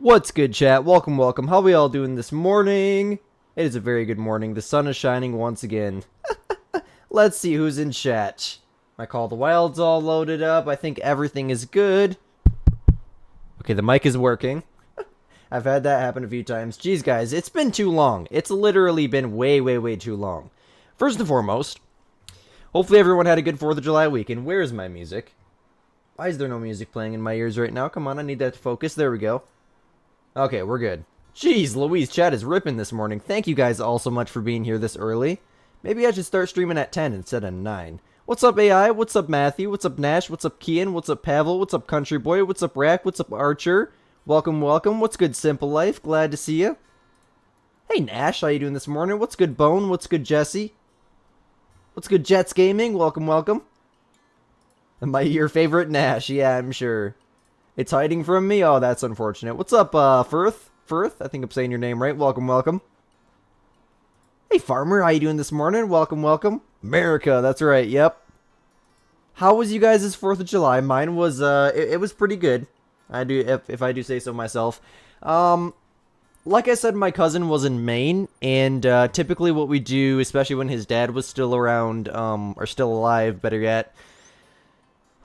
What's good, chat? Welcome, welcome. How we all doing this morning? It is a very good morning. The sun is shining once again. Let's see who's in chat. My Call the Wild's all loaded up. I think everything is good. Okay, the mic is working. I've had that happen a few times. Jeez, guys, it's been too long. It's literally been way, way, way too long. First and foremost, hopefully everyone had a good 4th of July weekend. Where is my music? Why is there no music playing in my ears right now? Come on, I need that to focus. There we go. Okay, we're good. Jeez, Louise, chat is ripping this morning. Thank you guys all so much for being here this early. Maybe I should start streaming at 10 instead of 9. What's up, AI? What's up, Matthew? What's up, Nash? What's up, Kian? What's up, Pavel? What's up, Country Boy? What's up, Rack? What's up, Archer? Welcome, welcome. What's good, Simple Life? Glad to see you. Hey, Nash, how you doing this morning? What's good, Bone? What's good, Jesse? What's good, Jets Gaming? Welcome, welcome. Your favorite Nash? Yeah, I'm sure. It's hiding from me? Oh, that's unfortunate. What's up, Firth? Firth? I think I'm saying your name right. Welcome, welcome. Hey, Farmer. How you doing this morning? Welcome, welcome. America. That's right. Yep. How was you guys' 4th of July? Mine was, it was pretty good. If I do say so myself. Like I said, my cousin was in Maine, and, typically what we do, especially when his dad was still around, or still alive, better yet,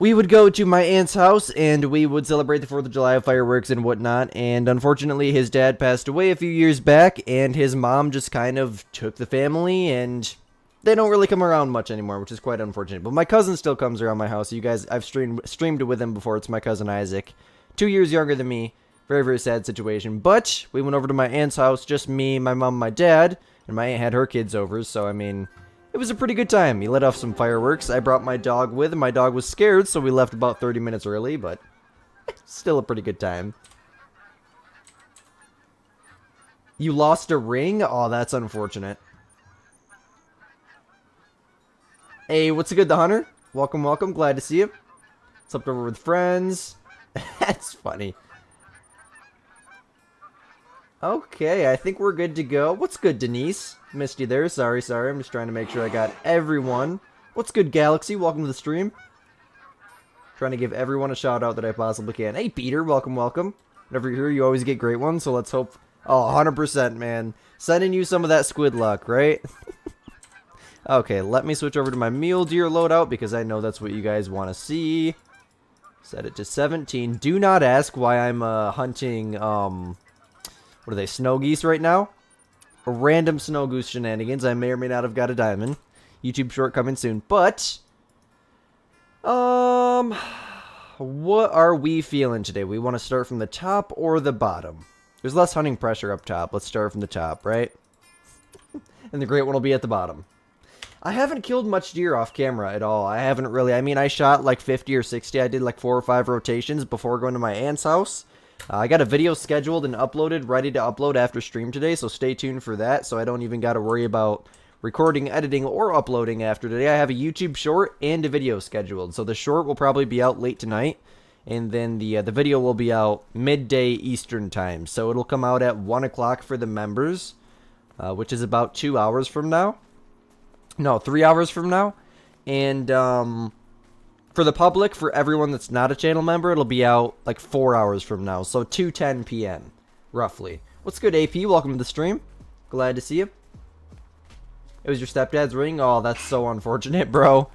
we would go to my aunt's house, and we would celebrate the 4th of July fireworks and whatnot, and unfortunately his dad passed away a few years back, and his mom just kind of took the family, and they don't really come around much anymore, which is quite unfortunate. But my cousin still comes around my house. You guys, I've streamed with him before. It's my cousin Isaac. 2 years younger than me. Very, very sad situation. But we went over to my aunt's house, just me, my mom, my dad, and my aunt had her kids over, so I mean, it was a pretty good time. He let off some fireworks. I brought my dog with, and my dog was scared, so we left about 30 minutes early, but still a pretty good time. You lost a ring? Oh, that's unfortunate. Hey, what's good, the Hunter? Welcome, welcome. Glad to see you. Slept over with friends. That's funny. Okay, I think we're good to go. What's good, Denise? Missed you there. Sorry. I'm just trying to make sure I got everyone. What's good, Galaxy? Welcome to the stream. Trying to give everyone a shout out that I possibly can. Hey, Peter. Welcome, welcome. Whenever you're here, you always get great ones, so let's hope. Oh, 100%, man. Sending you some of that squid luck, right? Okay, let me switch over to my mule deer loadout because I know that's what you guys want to see. Set it to 17. Do not ask why I'm hunting, what are they, snow geese right now? A random snow goose shenanigans. I may or may not have got a diamond. YouTube short coming soon. But, what are we feeling today? We want to start from the top or the bottom? There's less hunting pressure up top. Let's start from the top, right? And the great one will be at the bottom. I haven't killed much deer off camera at all. I haven't really. I mean, I shot like 50 or 60. I did like 4 or 5 rotations before going to my aunt's house. I got a video scheduled and uploaded, ready to upload after stream today, so stay tuned for that, so I don't even got to worry about recording, editing, or uploading after today. I have a YouTube short and a video scheduled, so the short will probably be out late tonight, and then the video will be out midday Eastern time, so it'll come out at 1 o'clock for the members, which is about 2 hours from now. No, 3 hours from now, and for the public, for everyone that's not a channel member, it'll be out like 4 hours from now. So 2:10 p.m. roughly. What's good, AP? Welcome to the stream. Glad to see you. It was your stepdad's ring? Oh, that's so unfortunate, bro.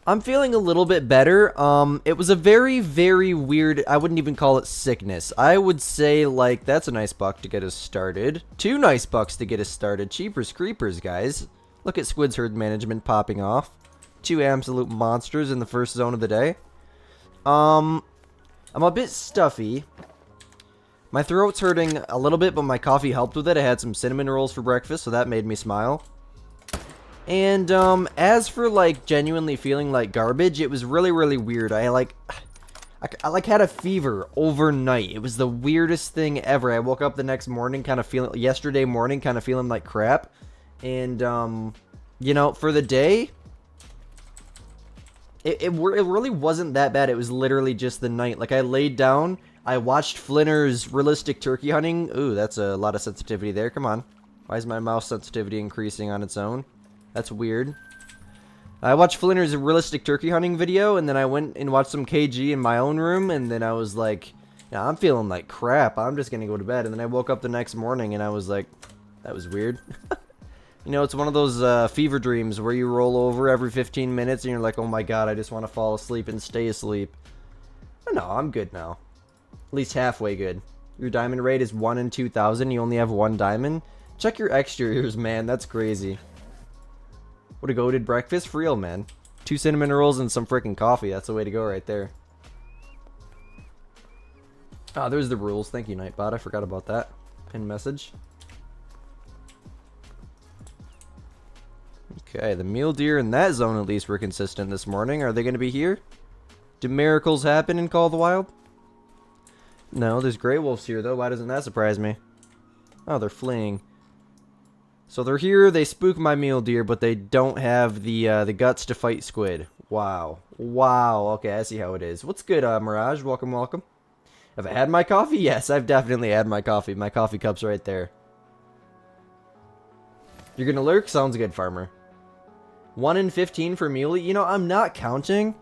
I'm feeling a little bit better. It was a very, very weird, I wouldn't even call it sickness. I would say, like, that's a nice buck to get us started. 2 nice bucks to get us started. Cheapers creepers, guys. Look at Squid's herd management popping off. 2 absolute monsters in the first zone of the day. I'm a bit stuffy. My throat's hurting a little bit, but my coffee helped with it. I had some cinnamon rolls for breakfast, so that made me smile. And, as for, like, genuinely feeling like garbage, it was really, really weird. I had a fever overnight. It was the weirdest thing ever. I woke up the next morning yesterday morning kind of feeling like crap. And, you know, for the day, it really wasn't that bad. It was literally just the night. Like, I laid down, I watched Flinner's realistic turkey hunting. Ooh, that's a lot of sensitivity there. Come on. Why is my mouse sensitivity increasing on its own? That's weird. I watched Flinter's realistic turkey hunting video, and then I went and watched some KG in my own room, and then I was like, yeah, I'm feeling like crap. I'm just gonna go to bed. And then I woke up the next morning, and I was like, that was weird. You know, it's one of those fever dreams where you roll over every 15 minutes, and you're like, oh my god, I just want to fall asleep and stay asleep. But no, I'm good now. At least halfway good. Your diamond rate is 1 in 2,000. You only have 1 diamond. Check your exteriors, man. That's crazy. What a goated breakfast. For real, man. 2 cinnamon rolls and some freaking coffee. That's the way to go right there. Ah, there's the rules. Thank you, Nightbot. I forgot about that. Pin message. Okay, the mule deer in that zone at least were consistent this morning. Are they going to be here? Do miracles happen in Call of the Wild? No, there's gray wolves here, though. Why doesn't that surprise me? Oh, they're fleeing. So they're here, they spook my mule deer, but they don't have the guts to fight Squid. Wow. Wow. Okay, I see how it is. What's good, Mirage? Welcome, welcome. Have I had my coffee? Yes, I've definitely had my coffee. My coffee cup's right there. You're gonna lurk? Sounds good, farmer. 1 in 15 for Muley? You know, I'm not counting,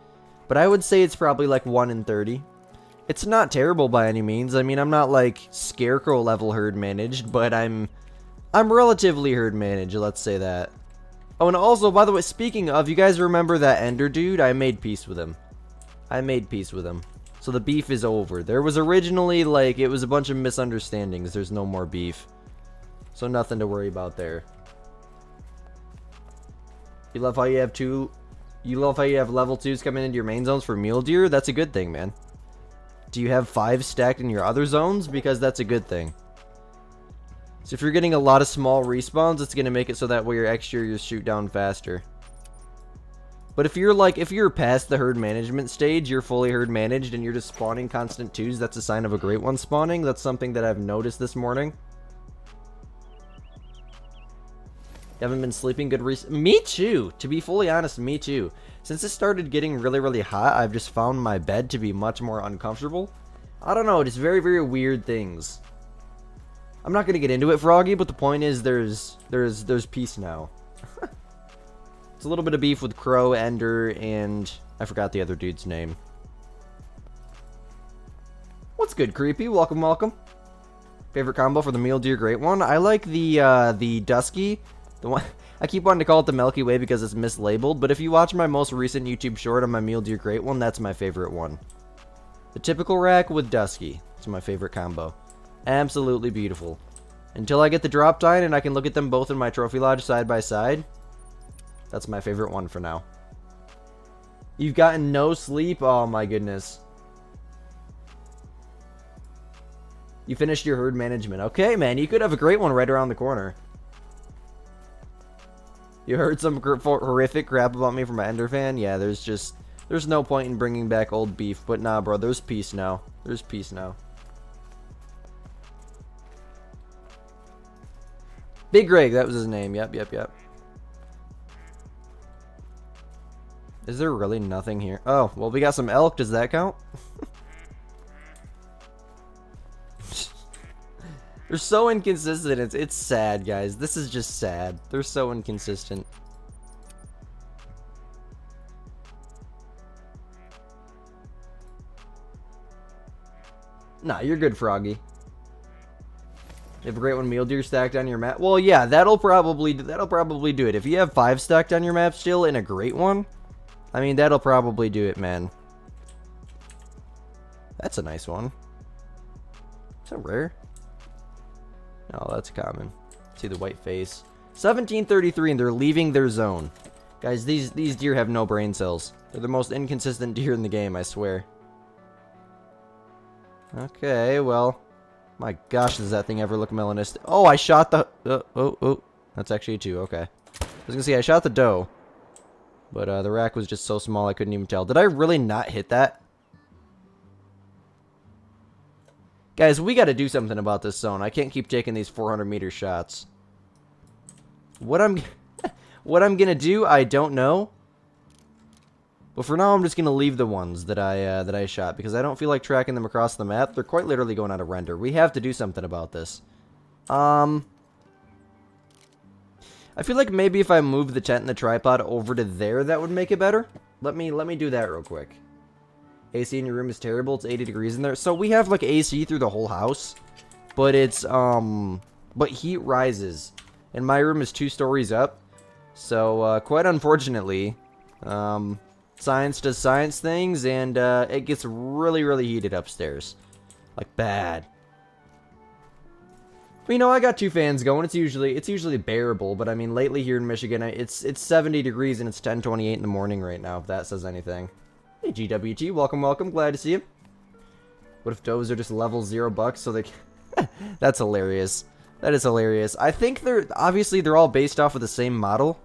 but I would say it's probably like 1 in 30. It's not terrible by any means. I mean, I'm not like Scarecrow level herd managed, but I'm relatively herd managed, let's say that. Oh, and also, by the way, speaking of, you guys remember that Ender dude? I made peace with him. So the beef is over. There was originally, like, it was a bunch of misunderstandings. There's no more beef. So nothing to worry about there. You love how you have level 2s coming into your main zones for mule deer? That's a good thing, man. Do you have 5 stacked in your other zones? Because that's a good thing. So if you're getting a lot of small respawns, it's going to make it so that way your exteriors shoot down faster. But if you're past the herd management stage, you're fully herd managed, and you're just spawning constant 2s, that's a sign of a great one spawning. That's something that I've noticed this morning. You haven't been sleeping good Me too! To be fully honest, me too. Since it started getting really, really hot, I've just found my bed to be much more uncomfortable. I don't know, just very, very weird things. I'm not gonna get into it, Froggy, but the point is there's peace now. It's a little bit of beef with Crow, Ender, and I forgot the other dude's name. What's good, Creepy? Welcome, welcome. Favorite combo for the mule deer great one? I like the Dusky. The one I keep wanting to call it the Milky Way because it's mislabeled, but if you watch my most recent YouTube short on my mule deer great one, that's my favorite one. The typical rack with Dusky. It's my favorite combo. Absolutely beautiful. Until I get the drop tine and I can look at them both in my trophy lodge side by side, that's my favorite one for now. You've gotten no sleep? Oh my goodness. You finished your herd management. Okay, man, you could have a great one right around the corner. You heard some horrific crap about me from my Ender fan? Yeah, there's no point in bringing back old beef. But nah, bro, there's peace now. There's peace now. Big Greg, that was his name. Yep. Is there really nothing here? Oh, well, we got some elk. Does that count? They're so inconsistent. It's sad, guys. This is just sad. They're so inconsistent. Nah, you're good, Froggy. You have a great one, mule deer stacked on your map. Well, yeah, that'll probably do it. If you have 5 stacked on your map still in a great one, I mean, that'll probably do it, man. That's a nice one. Is that rare? No, that's common. See the white face. 1733, and they're leaving their zone. Guys, these deer have no brain cells. They're the most inconsistent deer in the game, I swear. Okay, well. My gosh, does that thing ever look melanistic? Oh, I shot the... Oh. That's actually a 2, okay. I was gonna say, I shot the doe. But the rack was just so small, I couldn't even tell. Did I really not hit that? Guys, we gotta do something about this zone. I can't keep taking these 400-meter shots. What I'm gonna do, I don't know. But for now, I'm just gonna leave the ones that I shot because I don't feel like tracking them across the map. They're quite literally going out of render. We have to do something about this. I feel like maybe if I move the tent and the tripod over to there, that would make it better. Let me do that real quick. AC in your room is terrible. It's 80 degrees in there. So we have like AC through the whole house, but it's but heat rises, and my room is 2 stories up. So quite unfortunately, science does science things, and it gets really, really heated upstairs, like bad. But, you know, I got 2 fans going. It's usually bearable, but I mean, lately here in Michigan, it's 70 degrees and it's 10:28 in the morning right now, if that says anything. Hey, GWT, welcome, welcome. Glad to see you. What if does are just level $0 so they can... That's hilarious. That is hilarious. I think they're all based off of the same model.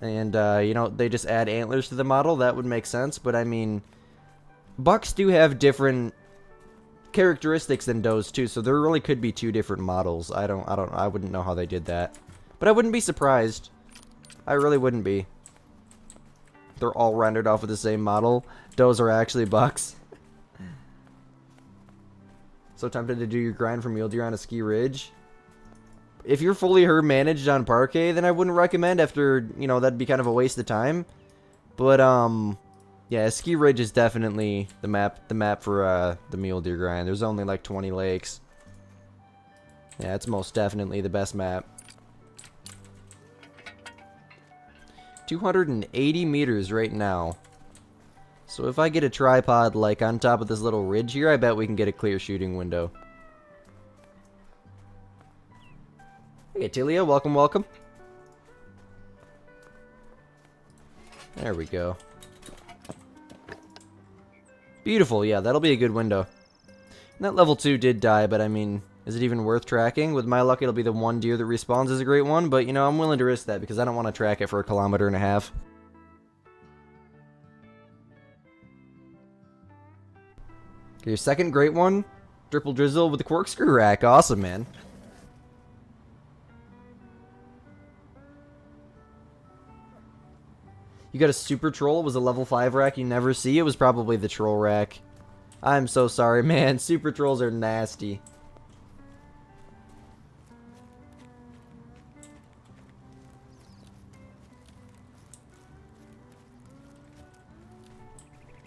And, you know, they just add antlers to the model. That would make sense. But, I mean, bucks do have different characteristics than does too, so there really could be 2 different models. I wouldn't know how they did that, but I wouldn't be surprised. I really wouldn't be. They're all rendered off of the same model. Does are actually bucks. So tempted to do your grind for mule deer on a ski ridge. If you're fully herd managed on parquet, then I wouldn't recommend. After, you know, that'd be kind of a waste of time. But yeah, Ski Ridge is definitely the map for the mule deer grind. There's only like 20 lakes. Yeah, it's most definitely the best map. 280 meters right now. So if I get a tripod like on top of this little ridge here, I bet we can get a clear shooting window. Hey, Tilia, welcome, welcome. There we go. Beautiful, yeah, that'll be a good window. And that level 2 did die, but I mean, is it even worth tracking? With my luck, it'll be the 1 deer that respawns as a great one, but you know, I'm willing to risk that because I don't want to track it for 1.5 kilometers. Okay, your second great one, triple drizzle with the corkscrew rack. Awesome, man. You got a super troll. It was a level 5 rack you never see. It was probably the troll rack. I'm so sorry, man. Super trolls are nasty.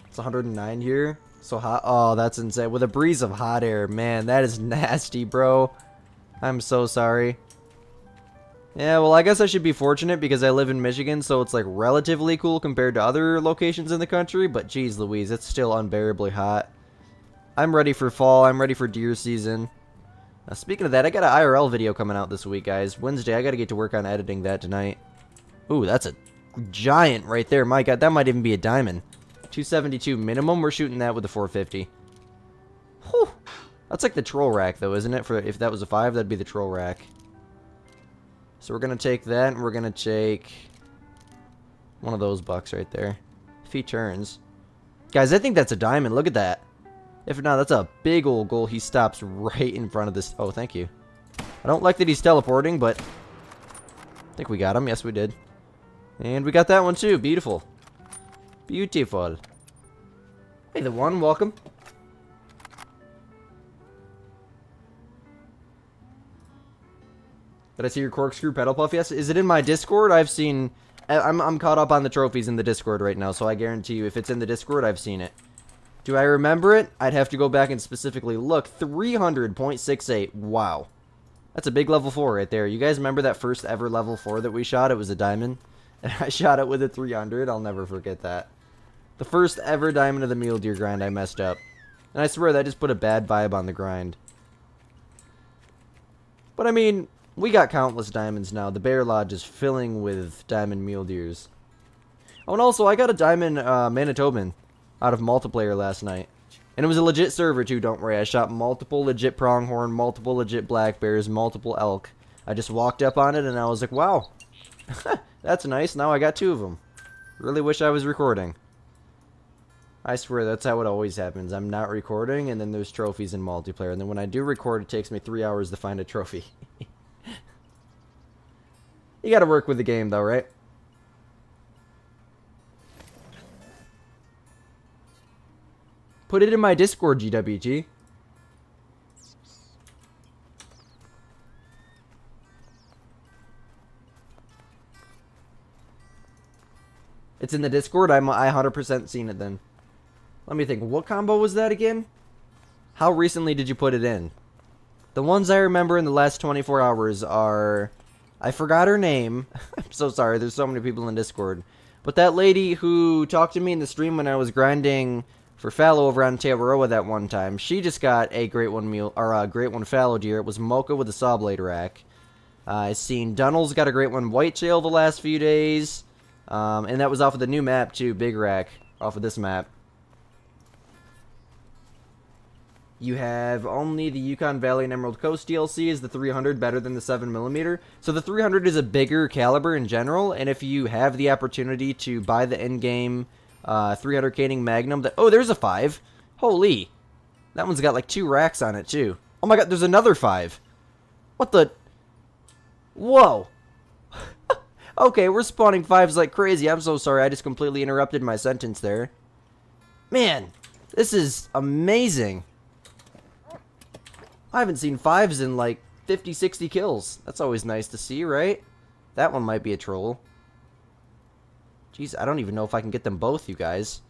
It's 109 here. So hot. Oh, that's insane. With a breeze of hot air. Man, that is nasty, bro. I'm so sorry. Yeah, well, I guess I should be fortunate because I live in Michigan, so it's like relatively cool compared to other locations in the country, but geez Louise, it's still unbearably hot. I'm ready for fall. I'm ready for deer season. Speaking of that, I got an IRL video coming out this week, guys. Wednesday, I got to get to work on editing that tonight. Ooh, that's a giant right there. My God, that might even be a diamond. 272 minimum. We're shooting that with the 450. Whew. That's like the troll rack, though, isn't it? For if that was a 5, that'd be the troll rack. So we're going to take that, and we're going to take one of those bucks right there. If he turns. Guys, I think that's a diamond. Look at that. If not, that's a big old goal. He stops right in front of this. Oh, thank you. I don't like that he's teleporting, but I think we got him. Yes, we did. And we got that one, too. Beautiful. Beautiful. Hey, the one. Welcome. Did I see your corkscrew pedal puff? Yes. Is it in my Discord? I've seen... I'm caught up on the trophies in the Discord right now, so I guarantee you if it's in the Discord, I've seen it. Do I remember it? I'd have to go back and specifically look. 300.68. Wow. That's a big level 4 right there. You guys remember that first ever level 4 that we shot? It was a diamond. And I shot it with a 300. I'll never forget that. The first ever diamond of the mule deer grind I messed up. And I swear that just put a bad vibe on the grind. But I mean... we got countless diamonds now. The bear lodge is filling with diamond mule deers. Oh, and also, I got a diamond Manitoban out of multiplayer last night. And it was a legit server, too, don't worry. I shot multiple legit pronghorn, multiple legit black bears, multiple elk. I just walked up on it, and I was like, wow. That's nice. Now I got 2 of them. Really wish I was recording. I swear, that's how it always happens. I'm not recording, and then there's trophies in multiplayer. And then when I do record, it takes me 3 hours to find a trophy. You gotta work with the game, though, right? Put it in my Discord, GWG. It's in the Discord? I 100% seen it then. Let me think. What combo was that again? How recently did you put it in? The ones I remember in the last 24 hours are... I forgot her name. I'm so sorry. There's so many people in Discord. But that lady who talked to me in the stream when I was grinding for fallow over on Tavaroa that one time, she just got a Great One Mule, or a Great One Fallow Deer. It was Mocha with a Saw Blade rack. I've seen Dunnell's got a Great One Whitetail the last few days. And that was off of the new map too, Big Rack, off of this map. You have only the Yukon Valley and Emerald Coast DLC is the 300 better than the 7mm. So the 300 is a bigger caliber in general, and if you have the opportunity to buy the in-game 300 Caning Magnum, oh, there's a 5. Holy. That one's got like 2 racks on it too. Oh my god, there's another 5. What the? Whoa. Okay, we're spawning 5s like crazy. I'm so sorry, I just completely interrupted my sentence there. Man, this is amazing. I haven't seen 5s in like 50, 60 kills. That's always nice to see, right? That one might be a troll. Jeez, I don't even know if I can get them both, you guys.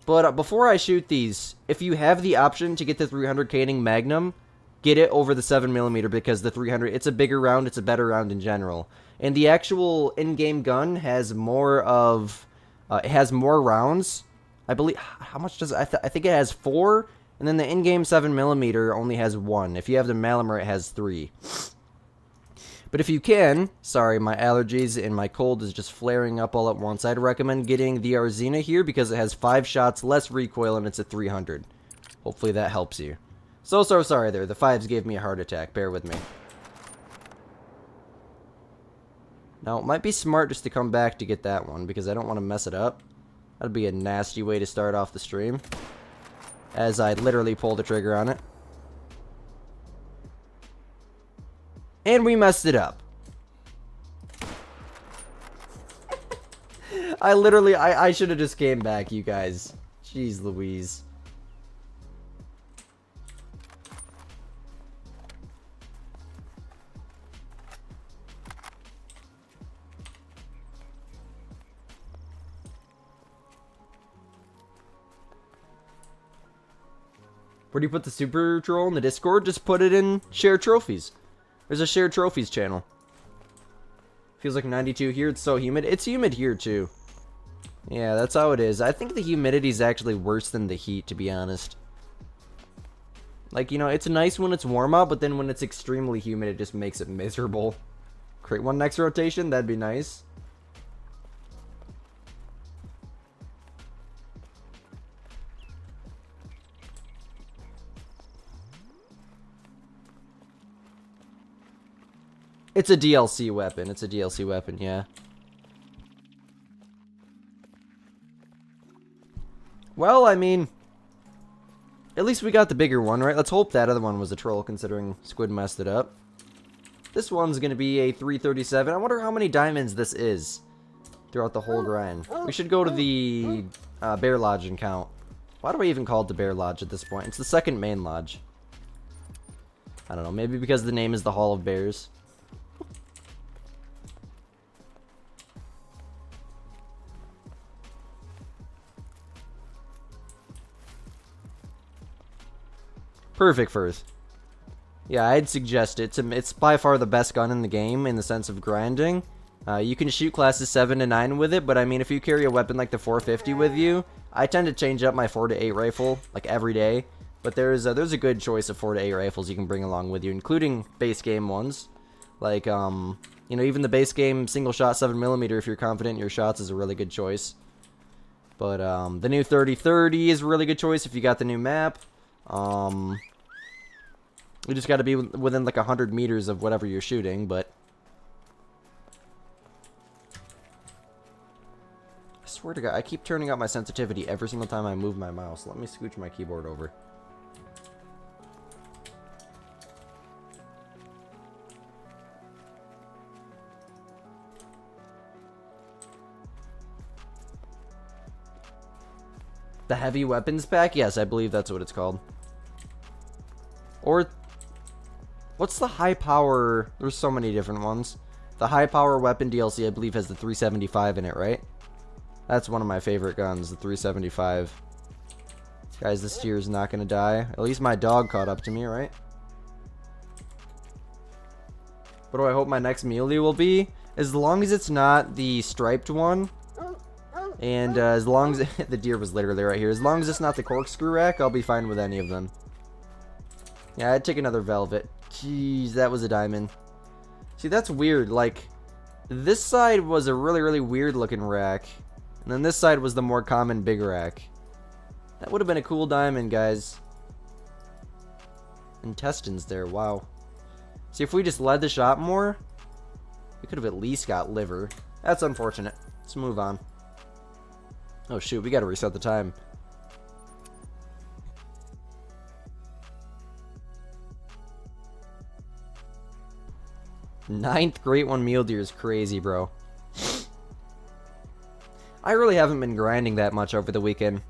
But before I shoot these, if you have the option to get the 300 Caning Magnum, get it over the 7mm because the 300, it's a bigger round, it's a better round in general. And the actual in-game gun has more of, it has more rounds. I believe, how much does it, I think it has 4. And then the in-game 7mm only has 1. If you have the Malamar, it has 3. But if you can, sorry, my allergies and my cold is just flaring up all at once. I'd recommend getting the Arzina here because it has 5 shots, less recoil, and it's a 300. Hopefully that helps you. So sorry there. The 5s gave me a heart attack. Bear with me. Now, it might be smart just to come back to get that one because I don't want to mess it up. That'd be a nasty way to start off the stream. As I literally pulled the trigger on it. And we messed it up. I should have just came back, you guys. Jeez Louise. Where do you put the super troll in the Discord? Just put it in share trophies. There's a share trophies channel. Feels like 92 here. It's so humid. It's humid here too. Yeah, that's how it is. I think the humidity is actually worse than the heat, to be honest. Like, you know, it's nice when it's warm out, but then when it's extremely humid, it just makes it miserable. Create one next rotation. That'd be nice. It's a DLC weapon. It's a DLC weapon, yeah. Well, I mean, at least we got the bigger one, right? Let's hope that other one was a troll, considering Squid messed it up. This one's going to be a 337. I wonder how many diamonds this is throughout the whole grind. We should go to the Bear Lodge and count. Why do I even call it the Bear Lodge at this point? It's the second main lodge. I don't know, maybe because the name is the Hall of Bears. Perfect first. Yeah, I'd suggest it. It's by far the best gun in the game in the sense of grinding. You can shoot classes 7 to 9 with it, but I mean, if you carry a weapon like the 450 with you, I tend to change up my 4 to 8 rifle like every day. But there's a good choice of 4 to 8 rifles you can bring along with you, including base game ones. Like, you know, even the base game single shot 7mm, if you're confident in your shots, is a really good choice. But the new 30-30 is a really good choice if you got the new map. You just got to be within like 100 meters of whatever you're shooting, but I swear to God, I keep turning up my sensitivity every single time I move my mouse. Let me scooch my keyboard over. The heavy weapons pack? Yes, I believe that's what it's called. Or what's the high power? There's so many different ones. The high power weapon DLC, I believe, has the 375 in it, right? That's one of my favorite guns, the 375. Guys, this deer is not going to die. At least my dog caught up to me, right? What do I hope my next muley will be? As long as it's not the striped one. And as long as... the deer was literally right here. As long as it's not the corkscrew rack, I'll be fine with any of them. Yeah, I'd take another velvet. Jeez, that was a diamond. See, that's weird. Like, this side was a really, really weird looking rack. And then this side was the more common big rack. That would have been a cool diamond, guys. Intestines there, wow. See, if we just led the shop more, we could have at least got liver. That's unfortunate. Let's move on. Oh shoot, we gotta reset the time. Ninth Great One Mule Deer is crazy, bro. I really haven't been grinding that much over the weekend.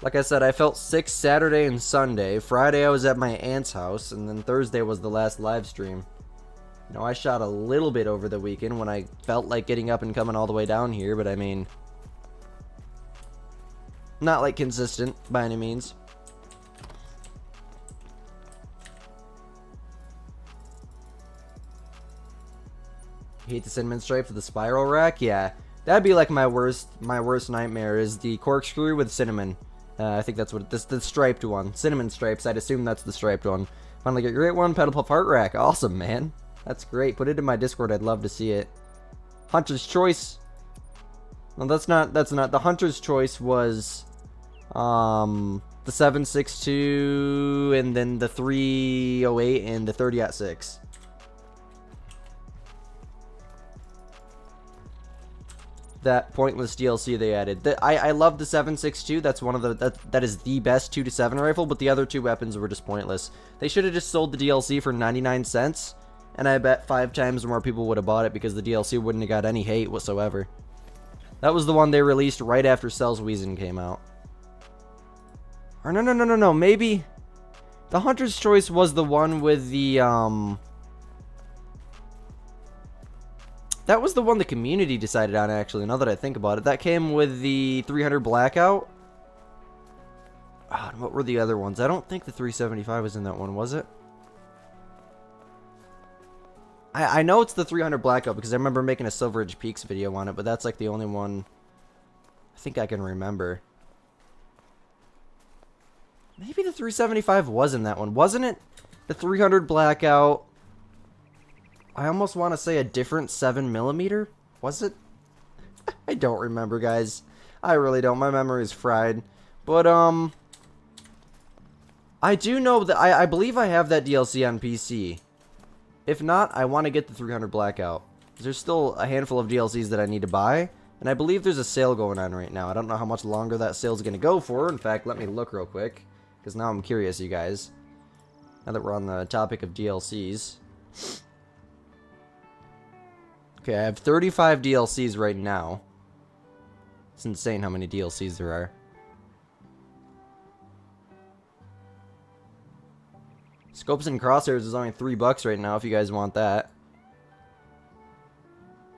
Like I said, I felt sick Saturday and Sunday. Friday I was at my aunt's house, and then Thursday was the last live stream. You know, I shot a little bit over the weekend when I felt like getting up and coming all the way down here, but I mean... not like consistent by any means. Hate the cinnamon stripe for the spiral rack? Yeah. That'd be like my worst nightmare is the corkscrew with cinnamon. I think that's what the striped one. Cinnamon stripes. I'd assume that's the striped one. Finally get a great one. Pedal Puff Heart Rack. Awesome, man. That's great. Put it in my Discord. I'd love to see it. Hunter's Choice. No, that's not. The Hunter's Choice was the 7.62 and then the 308 and the 30-06. That pointless DLC they added. I love the 7.62. That's one of the that is the best 2-7 rifle, but the other two weapons were just pointless. They should have just sold the DLC for 99 cents, and I bet 5 times more people would have bought it because the DLC wouldn't have got any hate whatsoever. That was the one they released right after Cell's Weezin came out. Or no, maybe the Hunter's Choice was the one with the that was the one the community decided on, actually, now that I think about it. That came with the 300 Blackout. Ah, what were the other ones? I don't think the 375 was in that one, was it? I know it's the 300 Blackout because I remember making a Silver Ridge Peaks video on it, but that's like the only one I think I can remember. Maybe the 375 was in that one. Wasn't it the 300 Blackout? I almost want to say a different 7mm. Was it? I don't remember, guys. I really don't. My memory is fried. But, I do know that I believe I have that DLC on PC. If not, I want to get the 300 Blackout. There's still a handful of DLCs that I need to buy. And I believe there's a sale going on right now. I don't know how much longer that sale is going to go for. In fact, let me look real quick. Because now I'm curious, you guys. Now that we're on the topic of DLCs. Okay, I have 35 DLCs right now. It's insane how many DLCs there are. Scopes and Crosshairs is only $3 right now if you guys want that.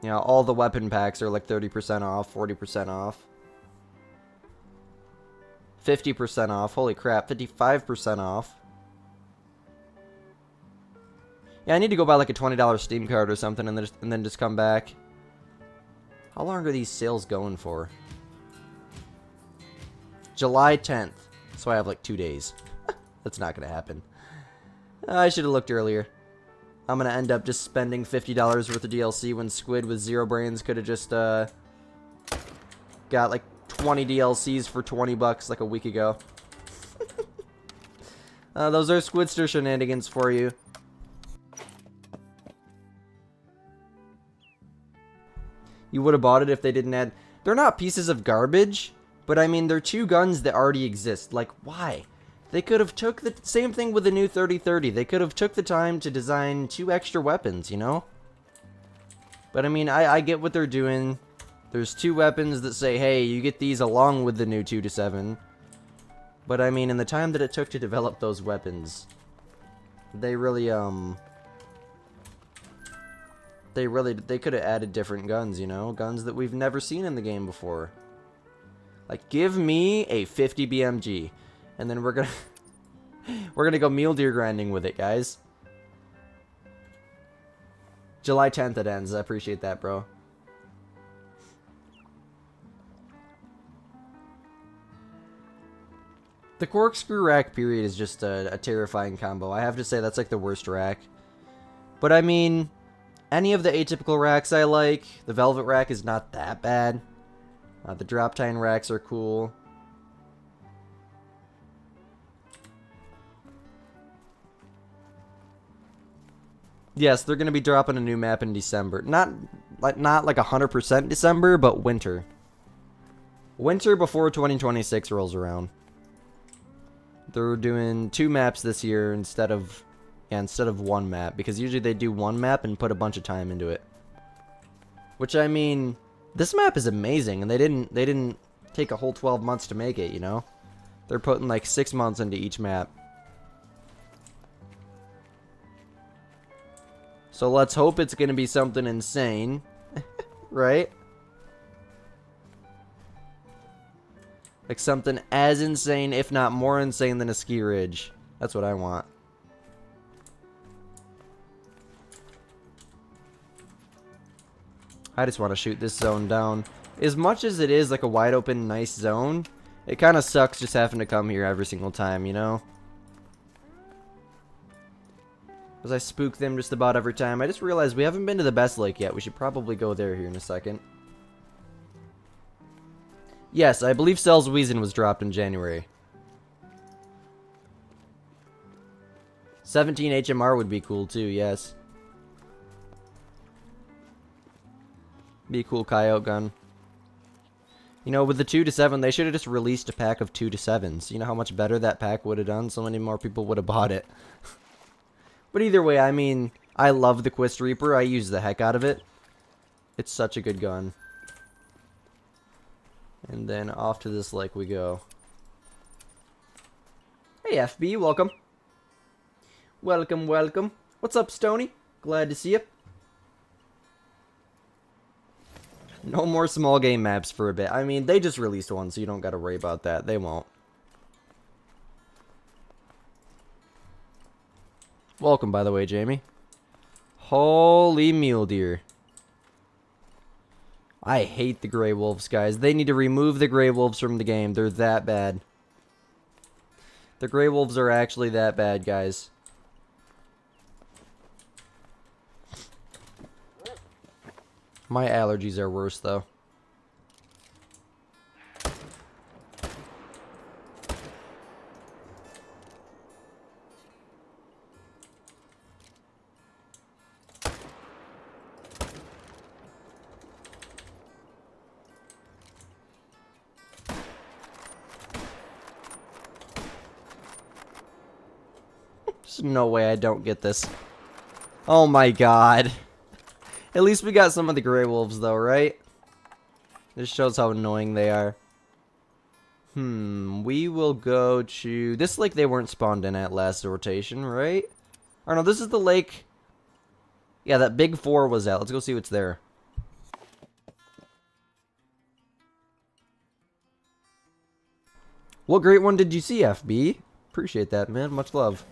You know, all the weapon packs are like 30% off, 40% off. 50% off, holy crap, 55% off. Yeah, I need to go buy like a $20 Steam card or something and then just come back. How long are these sales going for? July 10th. So I have like 2 days. That's not going to happen. I should have looked earlier. I'm going to end up just spending $50 worth of DLC when Squid with 0 brains could have just got like 20 DLCs for $20 like a week ago. Those are Squidster shenanigans for you. You would have bought it if they didn't add... They're not pieces of garbage, but I mean, they're 2 guns that already exist. Like, why? They could have took the... Same thing with the new 3030. They could have took the time to design 2 extra weapons, you know? But I mean, I get what they're doing. There's 2 weapons that say, hey, you get these along with the new 2-7. But I mean, in the time that it took to develop those weapons, they really, They could have added different guns, you know? Guns that we've never seen in the game before. Like, give me a 50 BMG. And then we're gonna... we're gonna go mule deer grinding with it, guys. July 10th it ends. I appreciate that, bro. The corkscrew rack period is just a terrifying combo. I have to say that's like the worst rack. But I mean, any of the atypical racks I like. The velvet rack is not that bad. The drop tine racks are cool. Yes, they're going to be dropping a new map in December. Not like 100% December, but winter. Winter before 2026 rolls around. They're doing 2 maps this year instead of one map, because usually they do one map and put a bunch of time into it. Which, I mean, this map is amazing, and they didn't take a whole 12 months to make it, you know? They're putting like 6 months into each map. So let's hope it's going to be something insane, right? Like something as insane, if not more insane than a ski ridge. That's what I want. I just want to shoot this zone down. As much as it is like a wide open, nice zone, it kind of sucks just having to come here every single time, you know? Because I spook them just about every time. I just realized we haven't been to the best lake yet. We should probably go there here in a second. Yes, I believe Cells Weezin was dropped in January. 17 HMR would be cool too, yes. Be a cool coyote gun. You know, with the 2-7, they should have just released a pack of 2-7s. You know how much better that pack would have done? So many more people would have bought it. But either way, I mean, I love the Quist Reaper. I use the heck out of it. It's such a good gun. And then off to this lake we go. Hey FB, welcome. Welcome, welcome. What's up, Stony? Glad to see you. No more small game maps for a bit. I mean, they just released one, so you don't gotta worry about that. They won't. Welcome, by the way, Jamie. Holy mule deer. I hate the Grey Wolves, guys. They need to remove the Grey Wolves from the game. They're that bad. The Grey Wolves are actually that bad, guys. My allergies are worse, though. There's no way I don't get this. Oh my god. At least we got some of the Grey Wolves though, right? This shows how annoying they are. We will go to... This lake they weren't spawned in at last rotation, right? Or no, this is the lake... Yeah, that big 4 was at. Let's go see what's there. What great one did you see, FB? Appreciate that, man. Much love.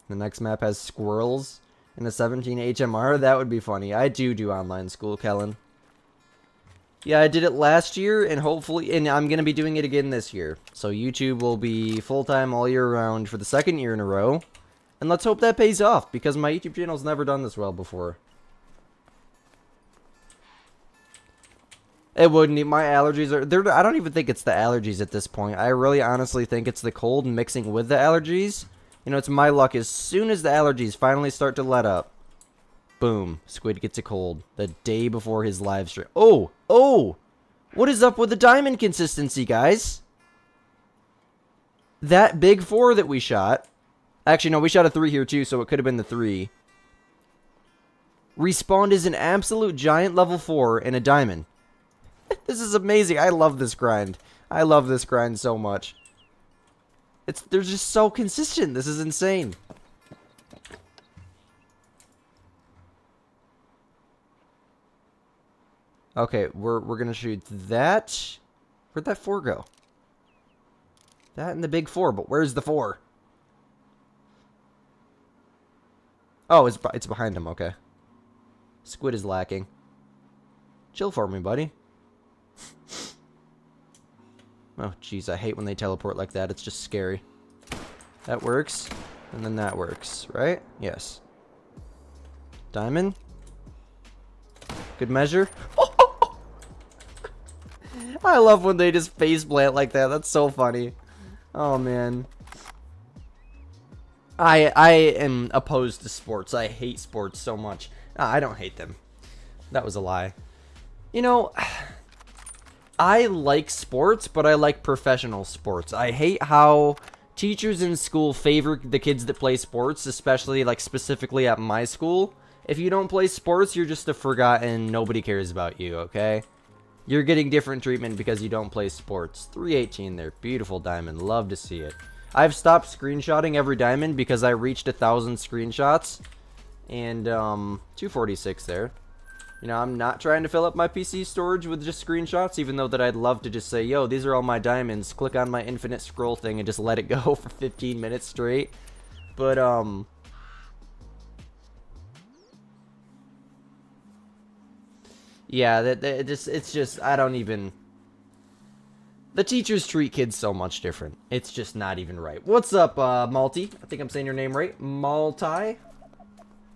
The next map has squirrels and a 17 HMR. That would be funny. I do online school, Kellen. Yeah, I did it last year, and hopefully, and I'm going to be doing it again this year. So YouTube will be full-time all year round for the 2nd year in a row. And let's hope that pays off, because my YouTube channel's never done this well before. It wouldn't. My allergies are... I don't even think it's the allergies at this point. I really honestly think it's the cold mixing with the allergies. You know, it's my luck. As soon as the allergies finally start to let up, boom, Squid gets a cold the day before his live stream. Oh! What is up with the diamond consistency, guys? That big 4 that we shot... Actually, no, we shot a 3 here too, so it could have been the 3. Respawned as an absolute giant level 4 in a diamond. This is amazing. I love this grind. I love this grind so much. They're just so consistent. This is insane. Okay, we're gonna shoot that. Where'd that 4 go? That and the big 4, but where's the 4? Oh, it's behind him, okay. Squid is lacking. Chill for me, buddy. Oh, jeez, I hate when they teleport like that. It's just scary. That works, and then that works, right? Yes. Diamond. Good measure. I love when they just face plant like that. That's so funny. Oh, man. I am opposed to sports. I hate sports so much. I don't hate them. That was a lie. You know, I like sports, but I like professional sports. I hate how teachers in school favor the kids that play sports, especially, like, specifically at my school. If you don't play sports, you're just a forgotten, nobody cares about you, okay? You're getting different treatment because you don't play sports. 318 there. Beautiful diamond. Love to see it. I've stopped screenshotting every diamond because I reached 1,000 screenshots. And, 246 there. You know, I'm not trying to fill up my PC storage with just screenshots, even though that I'd love to just say, yo, these are all my diamonds. Click on my infinite scroll thing and just let it go for 15 minutes straight. But, yeah, it's just, I don't even... The teachers treat kids so much different. It's just not even right. What's up, Malty? I think I'm saying your name right. Malty?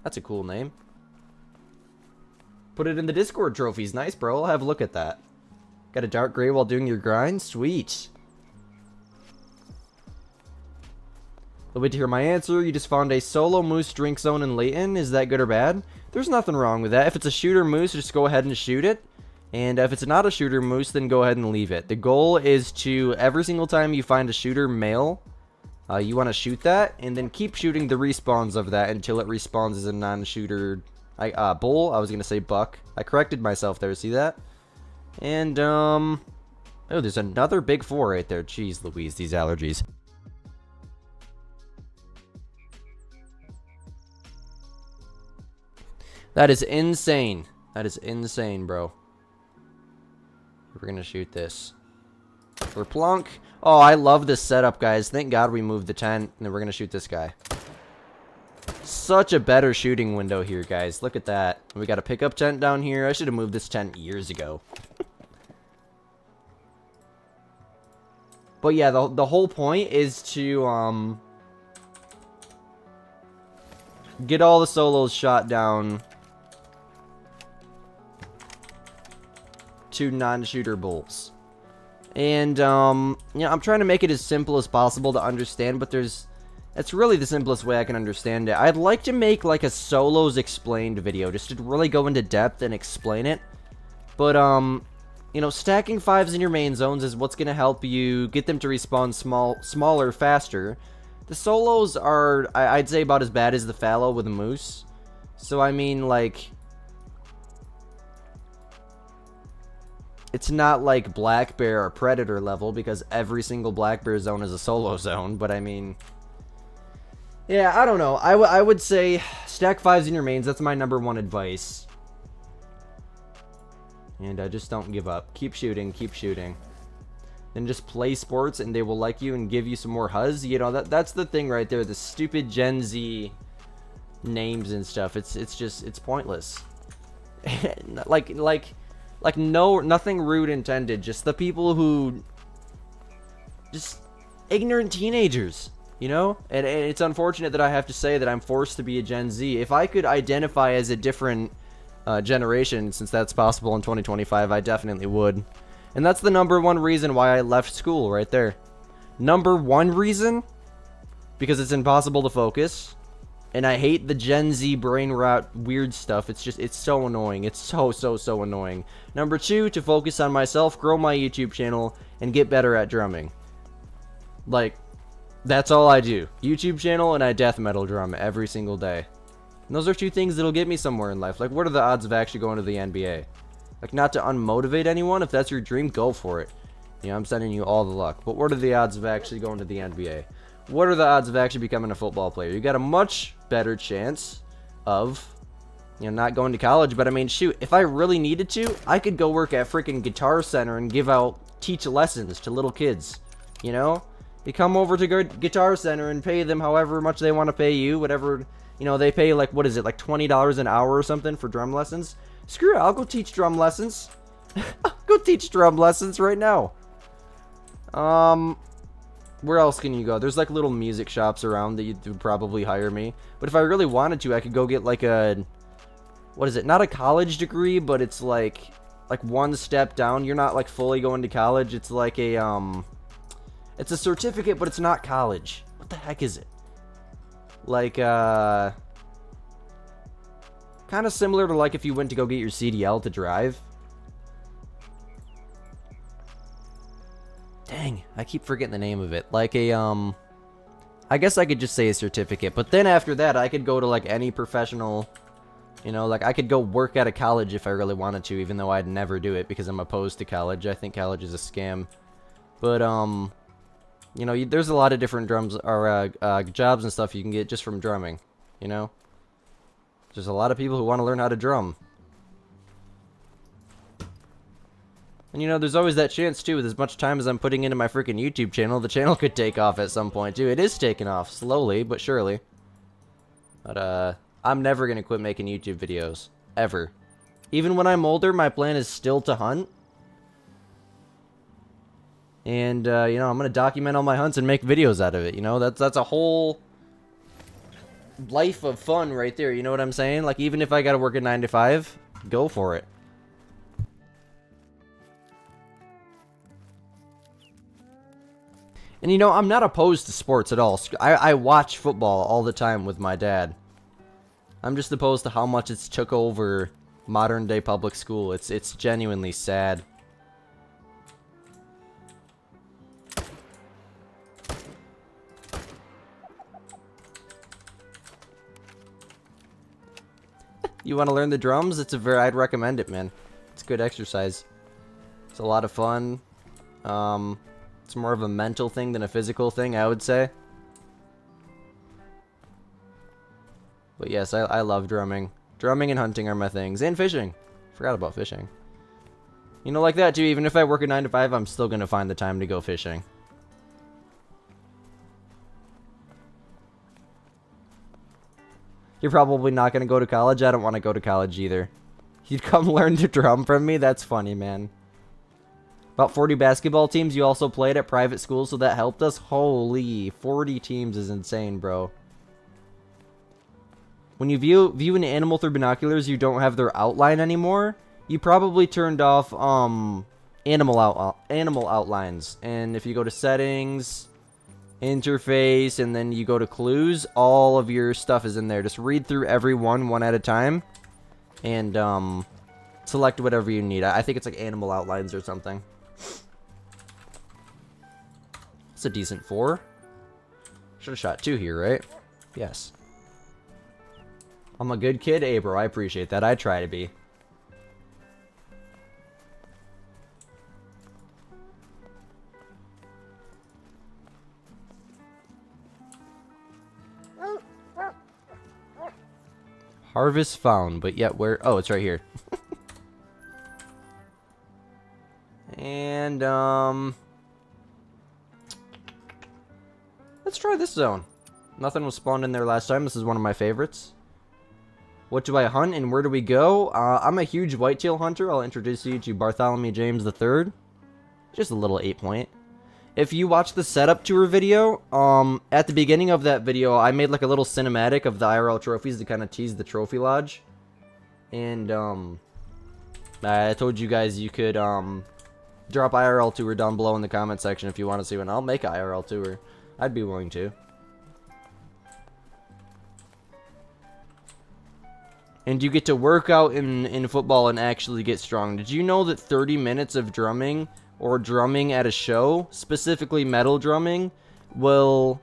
That's a cool name. Put it in the Discord trophies. Nice, bro. I'll have a look at that. Got a dark gray while doing your grind? Sweet. Wait to hear my answer. You just found a solo moose drink zone in Layton. Is that good or bad? There's nothing wrong with that. If it's a shooter moose, just go ahead and shoot it. And if it's not a shooter moose, then go ahead and leave it. The goal is to, every single time you find a shooter male, you want to shoot that, and then keep shooting the respawns of that until it respawns as a non-shooter bull. I was going to say buck. I corrected myself there, see that? And, oh, there's another big 4 right there. Jeez Louise, these allergies. That is insane. That is insane, bro. We're gonna shoot this. For plunk. Oh, I love this setup, guys. Thank God we moved the tent, and then we're gonna shoot this guy. Such a better shooting window here, guys. Look at that. We got a pickup tent down here. I should have moved this tent years ago. But yeah, the whole point is to get all the solos shot down to non-shooter bulls. And you know, I'm trying to make it as simple as possible to understand, but it's really the simplest way I can understand it. I'd like to make like a solos explained video just to really go into depth and explain it. But you know, stacking 5s in your main zones is what's gonna help you get them to respawn smaller faster. The solos are, I'd say, about as bad as the fallow with a moose. So I mean, like, it's not like black bear or predator level, because every single black bear zone is a solo zone. But I mean, yeah, I don't know. I would say stack 5s in your mains. That's my #1 advice. And just don't give up. Keep shooting. Keep shooting. Then just play sports, and they will like you and give you some more huzz. You know, that's the thing right there. The stupid Gen Z names and stuff. It's pointless. like nothing rude intended. Just the people who just ignorant teenagers. You know, and it's unfortunate that I have to say that I'm forced to be a Gen Z. If I could identify as a different generation, since that's possible in 2025, I definitely would. And that's the #1 reason why I left school right there. #1 reason? Because it's impossible to focus. And I hate the Gen Z brain rot weird stuff. It's so annoying. It's so annoying. #2, to focus on myself, grow my YouTube channel, and get better at drumming. Like, that's all I do. YouTube channel, and I death metal drum every single day. And those are 2 things that'll get me somewhere in life. Like, what are the odds of actually going to the NBA? Like, not to unmotivate anyone. If that's your dream, go for it. You know, I'm sending you all the luck. But what are the odds of actually going to the NBA? What are the odds of actually becoming a football player? You got a much better chance of not going to college. But I mean, shoot, if I really needed to, I could go work at freaking Guitar Center and teach lessons to little kids. You know, you come over to Guitar Center and pay them however much they want to pay you, whatever. They pay like, what is it, like $20 an hour or something for drum lessons? Screw it, I'll go teach drum lessons. I'll go teach drum lessons right now. Where else can you go? There's like little music shops around that would probably hire me. But if I really wanted to, I could go get like what is it? Not a college degree, but it's like one step down. You're not like fully going to college. It's like it's a certificate, but it's not college. What the heck is it? Like, kind of similar to like if you went to go get your CDL to drive. Dang, I keep forgetting the name of it. Like I guess I could just say a certificate. But then after that, I could go to like any professional, like I could go work at a college if I really wanted to, even though I'd never do it because I'm opposed to college. I think college is a scam. But, there's a lot of different jobs and stuff you can get just from drumming, There's a lot of people who want to learn how to drum. And there's always that chance too, with as much time as I'm putting into my freaking YouTube channel, the channel could take off at some point too. It is taking off, slowly but surely. But I'm never gonna quit making YouTube videos. Ever. Even when I'm older, my plan is still to hunt. And, I'm gonna document all my hunts and make videos out of it, That's a whole life of fun right there, you know what I'm saying? Like, even if I gotta work a 9 to 5, go for it. And I'm not opposed to sports at all. I watch football all the time with my dad. I'm just opposed to how much it's took over modern day public school. It's genuinely sad. You want to learn the drums? I'd recommend it, man. It's good exercise. It's a lot of fun. It's more of a mental thing than a physical thing, I would say. But yes, I love drumming. Drumming and hunting are my things. And fishing. Forgot about fishing. Like that too, even if I work a 9 to 5, I'm still gonna find the time to go fishing. You're probably not gonna go to college? I don't want to go to college either. You'd come learn to drum from me? That's funny, man. About 40 basketball teams. You also played at private schools, so that helped us? Holy, 40 teams is insane, bro. When you view an animal through binoculars, you don't have their outline anymore. You probably turned off animal outlines. And if you go to settings, interface, and then you go to clues, all of your stuff is in there. Just read through every one at a time, and select whatever you need. I think it's like animal outlines or something. It's a decent 4. Should have shot 2 here, right? Yes. I'm a good kid, hey bro, I appreciate that. I try to be. Harvest found, but yet where? Oh, it's right here. And, let's try this zone. Nothing was spawned in there last time. This is one of my favorites. What do I hunt and where do we go? I'm a huge whitetail hunter. I'll introduce you to Bartholomew James III. Just a little 8-point. If you watch the setup tour video, at the beginning of that video, I made like a little cinematic of the IRL trophies to kind of tease the trophy lodge. And, I told you guys you could, drop IRL tour down below in the comment section if you want to see one. I'll make an IRL tour. I'd be willing to. And you get to work out in football and actually get strong. Did you know that 30 minutes of drumming, or drumming at a show, specifically metal drumming, will...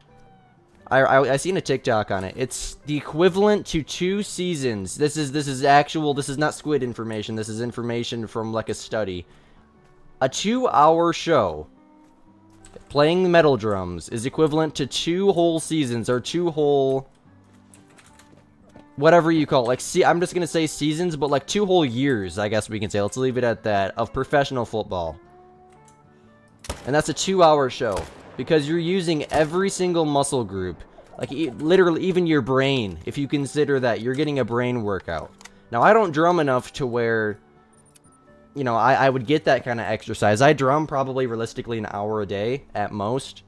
I seen a TikTok on it. It's the equivalent to 2 seasons. This is actual, this is not Squid information. This is information from like a study. A 2-hour show playing metal drums is equivalent to 2 whole seasons, or 2 whole whatever you call it. Like, see, I'm just gonna say seasons, but like 2 whole years, I guess we can say. Let's leave it at that, of professional football. And that's a 2-hour show. Because you're using every single muscle group. Like, literally, even your brain. If you consider that, you're getting a brain workout. Now, I don't drum enough to where, you know, I would get that kind of exercise. I drum probably realistically an hour a day at most.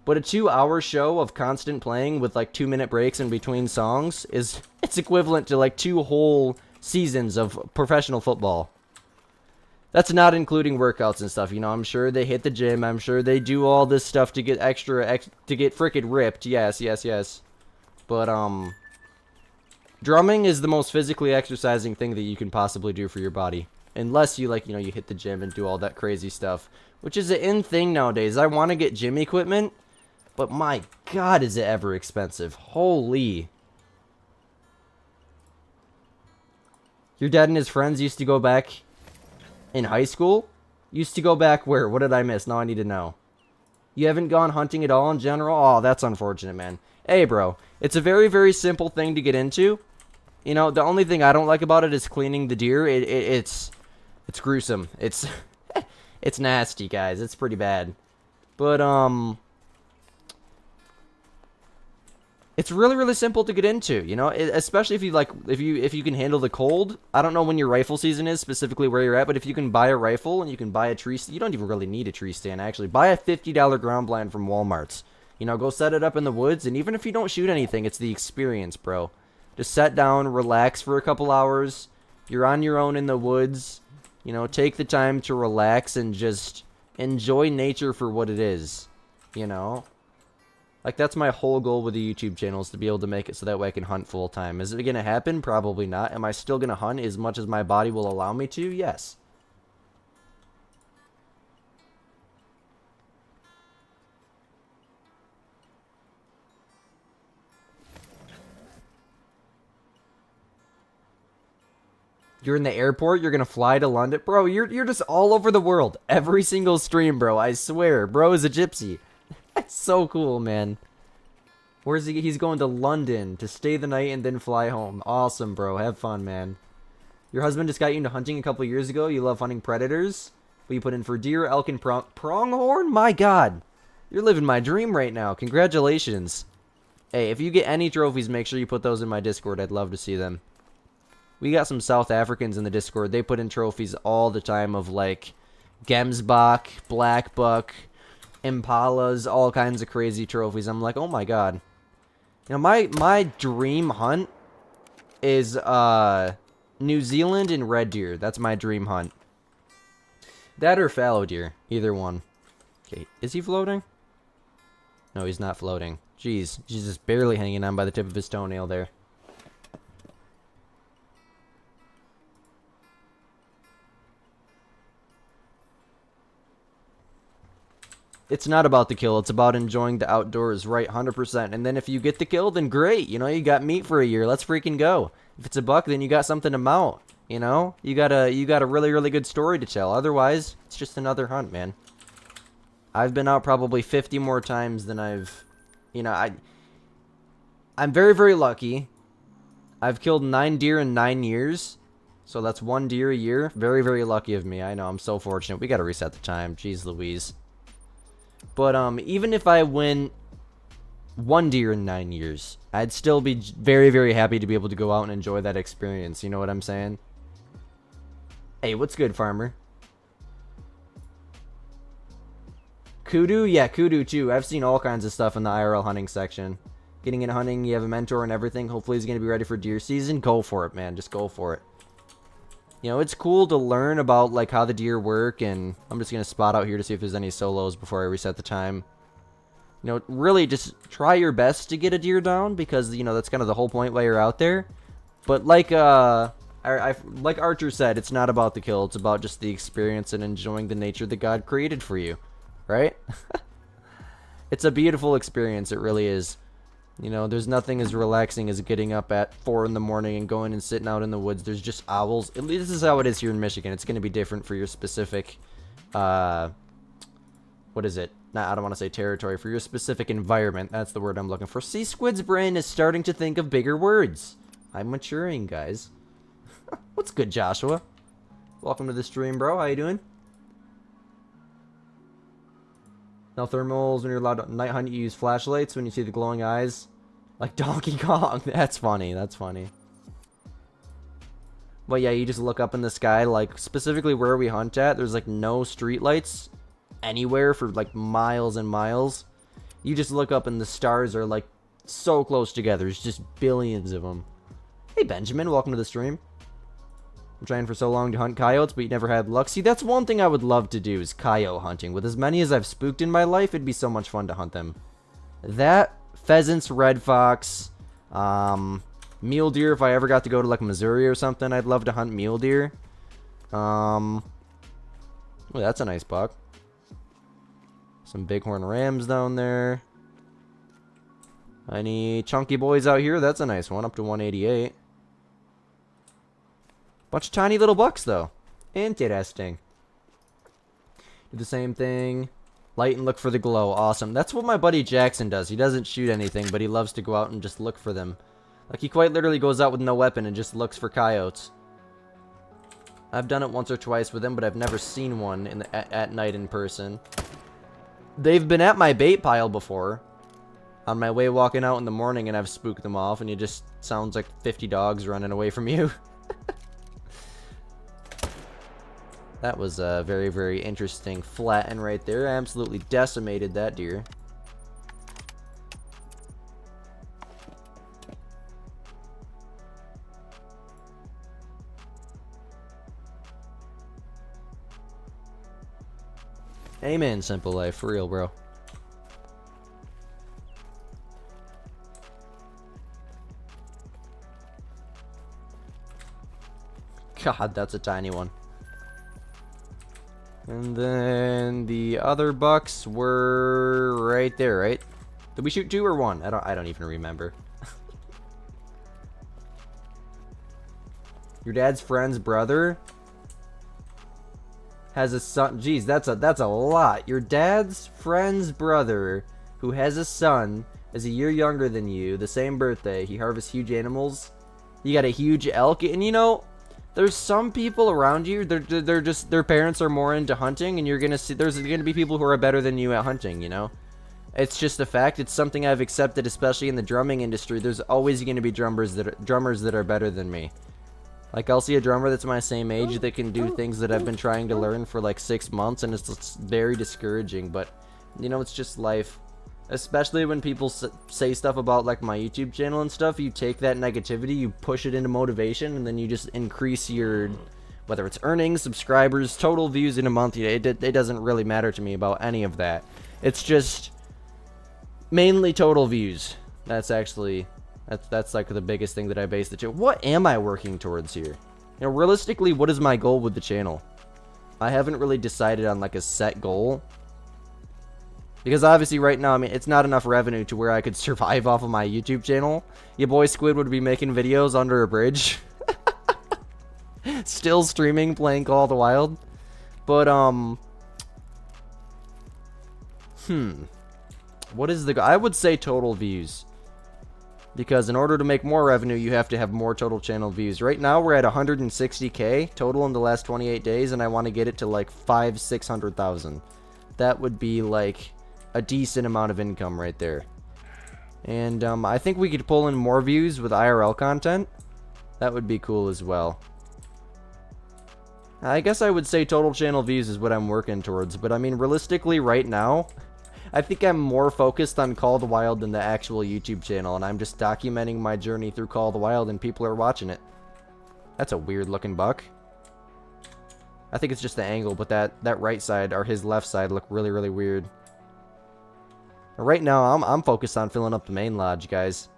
But a 2-hour show of constant playing with like 2-minute breaks in between songs it's equivalent to like 2 whole seasons of professional football. That's not including workouts and stuff. You know, I'm sure they hit the gym. I'm sure they do all this stuff to get to get frickin' ripped. Yes, yes, yes. But, drumming is the most physically exercising thing that you can possibly do for your body. Unless you, like, you know, you hit the gym and do all that crazy stuff. Which is an in thing nowadays. I want to get gym equipment. But my God, is it ever expensive. Holy. Your dad and his friends used to go back in high school? Used to go back where? What did I miss? Now I need to know. You haven't gone hunting at all in general? Oh, that's unfortunate, man. Hey, bro. It's a very, very simple thing to get into. You know, the only thing I don't like about it is cleaning the deer. It's gruesome. It's it's nasty, guys. It's pretty bad. But, it's really, really simple to get into, you know, especially if you like, if you can handle the cold. I don't know when your rifle season is, specifically where you're at, but if you can buy a rifle and you can buy a tree, you don't even really need a tree stand, actually. Buy a $50 ground blind from Walmart's. You know, go set it up in the woods, and even if you don't shoot anything, it's the experience, bro. Just sit down, relax for a couple hours. You're on your own in the woods. You know, take the time to relax and just enjoy nature for what it is, you know? Like, that's my whole goal with the YouTube channel, is to be able to make it so that way I can hunt full time. Is it going to happen? Probably not. Am I still going to hunt as much as my body will allow me to? Yes. You're in the airport? You're going to fly to London? Bro, you're just all over the world. Every single stream, bro. I swear. Bro is a gypsy. That's so cool, man. Where's he? He's going to London to stay the night and then fly home. Awesome, bro. Have fun, man. Your husband just got you into hunting a couple years ago. You love hunting predators. What you put in for deer, elk, and pronghorn? My God. You're living my dream right now. Congratulations. Hey, if you get any trophies, make sure you put those in my Discord. I'd love to see them. We got some South Africans in the Discord. They put in trophies all the time of, like, Gemsbok, black buck, impalas, all kinds of crazy trophies. I'm like, oh my God. You know, my dream hunt is New Zealand and red deer. That's my dream hunt. That or fallow deer. Either one. Okay, is he floating? No, he's not floating. Jeez, he's just barely hanging on by the tip of his toenail there. It's not about the kill, it's about enjoying the outdoors, right? 100%. And then if you get the kill, then great. You know, you got meat for a year. Let's freaking go. If it's a buck, then you got something to mount. You know? You got a really, really good story to tell. Otherwise, it's just another hunt, man. I've been out probably 50 more times than I've... You know, I'm very, very lucky. I've killed 9 deer in 9 years. So that's 1 deer a year. Very, very lucky of me. I know, I'm so fortunate. We gotta reset the time. Jeez Louise. But even if I win 1 deer in 9 years, I'd still be very, very happy to be able to go out and enjoy that experience. You know what I'm saying? Hey, what's good, farmer? Kudu? Yeah, kudu too. I've seen all kinds of stuff in the IRL hunting section. Getting into hunting, you have a mentor and everything. Hopefully he's going to be ready for deer season. Go for it, man. Just go for it. You know, it's cool to learn about, like, how the deer work, and I'm just going to spot out here to see if there's any solos before I reset the time. You know, really just try your best to get a deer down, because, you know, that's kind of the whole point while you're out there. But like, like Archer said, it's not about the kill, it's about just the experience and enjoying the nature that God created for you, right? It's a beautiful experience, it really is. You know, there's nothing as relaxing as getting up at 4 in the morning and going and sitting out in the woods. There's just owls. At least this is how it is here in Michigan. It's going to be different for your specific, what is it? Nah, I don't want to say territory. For your specific environment. That's the word I'm looking for. See, Squid's brain is starting to think of bigger words. I'm maturing, guys. What's good, Joshua? Welcome to the stream, bro. How you doing? No thermals when you're allowed to night hunt. You use flashlights when you see the glowing eyes, like Donkey Kong. That's funny. That's funny. But yeah, you just look up in the sky, like specifically where we hunt at. There's like no street lights anywhere for like miles and miles. You just look up and the stars are like so close together. There's just billions of them. Hey Benjamin, welcome to the stream. I'm trying for so long to hunt coyotes, but you never had luck. See, that's one thing I would love to do is coyote hunting. With as many as I've spooked in my life, it'd be so much fun to hunt them. That, pheasants, red fox, mule deer. If I ever got to go to like Missouri or something, I'd love to hunt mule deer. Oh, that's a nice buck. Some bighorn rams down there. Any chunky boys out here? That's a nice one, up to 188. Bunch of tiny little bucks, though. Interesting. Do the same thing. Light and look for the glow. Awesome. That's what my buddy Jackson does. He doesn't shoot anything, but he loves to go out and just look for them. Like, he quite literally goes out with no weapon and just looks for coyotes. I've done it once or twice with him, but I've never seen one at night in person. They've been at my bait pile before. On my way walking out in the morning, and I've spooked them off, and it just sounds like 50 dogs running away from you. That was a very, very interesting flatten right there. I absolutely decimated that deer. Amen, simple life. For real, bro. God, that's a tiny one. And then the other bucks were right there, right? Did we shoot 2 or 1? I don't even remember. Your dad's friend's brother has a son. Jeez, that's a lot. Your dad's friend's brother who has a son is a year younger than you, the same birthday. He harvests huge animals. You got a huge elk, and you know, there's some people around you, they're just, their parents are more into hunting, and you're gonna see, there's gonna be people who are better than you at hunting, you know? It's just a fact. It's something I've accepted, especially in the drumming industry. There's always gonna be drummers that are better than me. Like, I'll see a drummer that's my same age that can do things that I've been trying to learn for like 6 months, and it's very discouraging, but, you know, it's just life. Especially when people say stuff about like my YouTube channel and stuff, you take that negativity, you push it into motivation, and then you just increase your, whether it's earnings, subscribers, total views in a month. It doesn't really matter to me about any of that. It's just mainly total views. That's actually, that's like the biggest thing that I base the channel. What am I working towards here? You know, realistically, what is my goal with the channel? I haven't really decided on like a set goal. Because obviously right now, I mean, it's not enough revenue to where I could survive off of my YouTube channel. Your boy Squid would be making videos under a bridge. Still streaming, playing Call of the Wild. But, what is the goal? I would say total views. Because in order to make more revenue, you have to have more total channel views. Right now, we're at 160K total in the last 28 days, and I want to get it to like 500,000-600,000. That would be like a decent amount of income right there. And I think we could pull in more views with IRL content. That would be cool as well. I guess I would say total channel views is what I'm working towards, but I mean realistically right now, I think I'm more focused on Call of the Wild than the actual YouTube channel, and I'm just documenting my journey through Call of the Wild and people are watching it. That's a weird looking buck. I think it's just the angle, but that right side or his left side look really, really weird. Right now, I'm focused on filling up the main lodge, guys.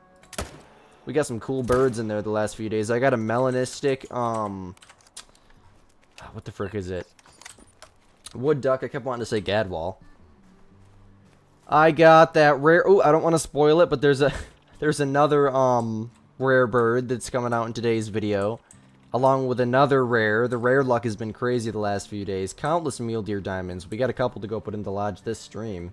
We got some cool birds in there the last few days. I got a melanistic, what the frick is it? Wood duck. I kept wanting to say gadwall. I got that rare. Oh, I don't want to spoil it, but there's another rare bird that's coming out in today's video, along with another rare. The rare luck has been crazy the last few days. Countless mule deer diamonds. We got a couple to go put in the lodge this stream.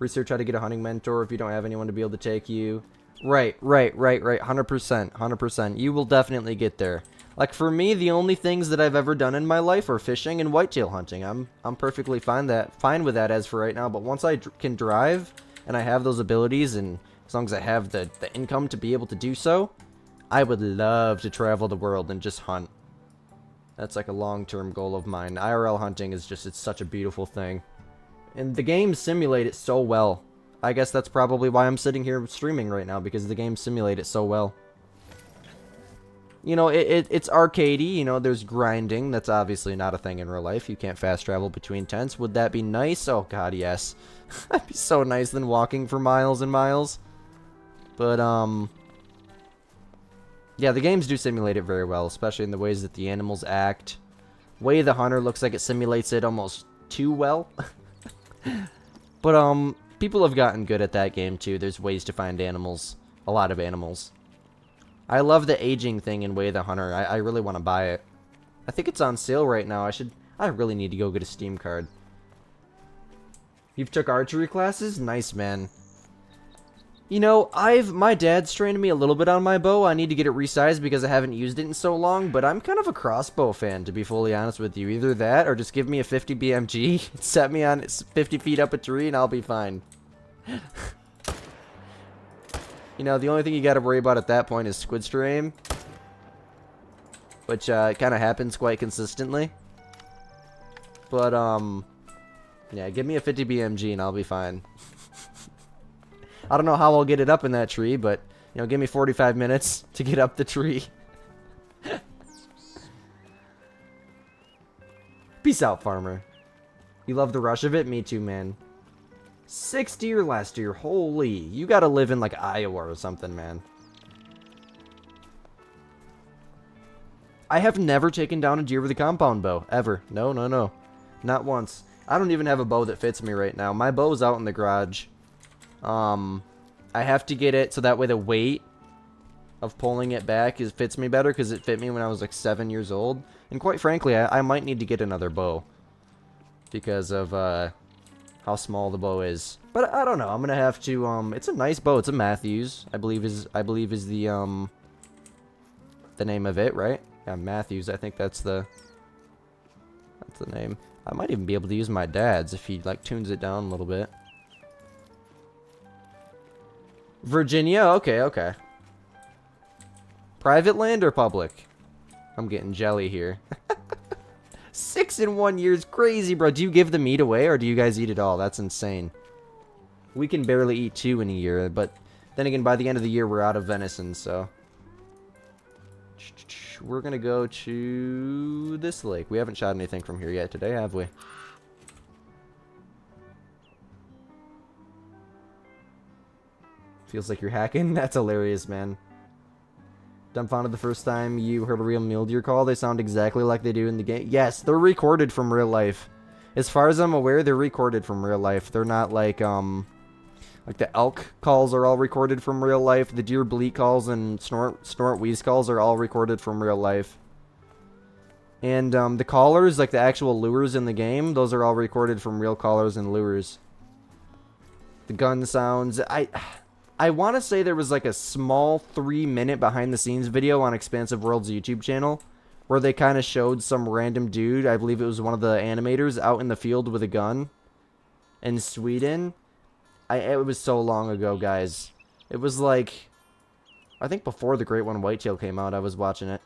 Research how to get a hunting mentor if you don't have anyone to be able to take you. Right. 100%. You will definitely get there. Like, for me, the only things that I've ever done in my life are fishing and whitetail hunting. I'm perfectly fine with that as for right now, but once I can drive and I have those abilities, and as long as I have the income to be able to do so, I would love to travel the world and just hunt. That's like a long-term goal of mine. IRL hunting is just, it's such a beautiful thing. And the games simulate it so well. I guess that's probably why I'm sitting here streaming right now, because the games simulate it so well. You know, it's arcadey, you know, there's grinding. That's obviously not a thing in real life. You can't fast travel between tents. Would that be nice? Oh god, yes. That'd be so nice than walking for miles and miles. But, yeah, the games do simulate it very well, especially in the ways that the animals act. Way the Hunter looks like it simulates it almost too well. But, people have gotten good at that game, too. There's ways to find animals. A lot of animals. I love the aging thing in Way the Hunter. I really want to buy it. I think it's on sale right now. I really need to go get a Steam card. You've took archery classes? Nice, man. You know, my dad's trained me a little bit on my bow. I need to get it resized because I haven't used it in so long, but I'm kind of a crossbow fan, to be fully honest with you. Either that, or just give me a 50 BMG, set me on 50 feet up a tree, and I'll be fine. You know, the only thing you gotta worry about at that point is squid stream, which kind of happens quite consistently. But, yeah, give me a 50 BMG and I'll be fine. I don't know how I'll get it up in that tree, but, you know, give me 45 minutes to get up the tree. Peace out, farmer. You love the rush of it? Me too, man. 6 deer last year. Holy. You gotta live in, like, Iowa or something, man. I have never taken down a deer with a compound bow. Ever. No. Not once. I don't even have a bow that fits me right now. My bow's out in the garage. I have to get it so that way the weight of pulling it back fits me better, because it fit me when I was like 7 years old. And quite frankly, I might need to get another bow because of how small the bow is. But I don't know. I'm gonna have to. It's a nice bow. It's a Matthews. I believe is the name of it, right? Yeah, Matthews. I think that's the name. I might even be able to use my dad's if he like tunes it down a little bit. Virginia? Okay. Private land or public? I'm getting jelly here. 6 in 1 year is crazy, bro. Do you give the meat away or do you guys eat it all? That's insane. We can barely eat 2 in a year, but then again, by the end of the year, we're out of venison, so. We're gonna go to this lake. We haven't shot anything from here yet today, have we? Feels like you're hacking? That's hilarious, man. Dumbfounded the first time you heard a real mule deer call. They sound exactly like they do in the game. Yes, they're recorded from real life. As far as I'm aware, they're recorded from real life. They're not like the elk calls are all recorded from real life. The deer bleat calls and snort wheeze calls are all recorded from real life. And the callers, like the actual lures in the game, those are all recorded from real callers and lures. The gun sounds, I want to say there was like a small 3-minute behind the scenes video on Expansive World's YouTube channel where they kind of showed some random dude, I believe it was one of the animators, out in the field with a gun in Sweden. It was so long ago, guys. It was like, I think before the Great One Whitetail came out, I was watching it.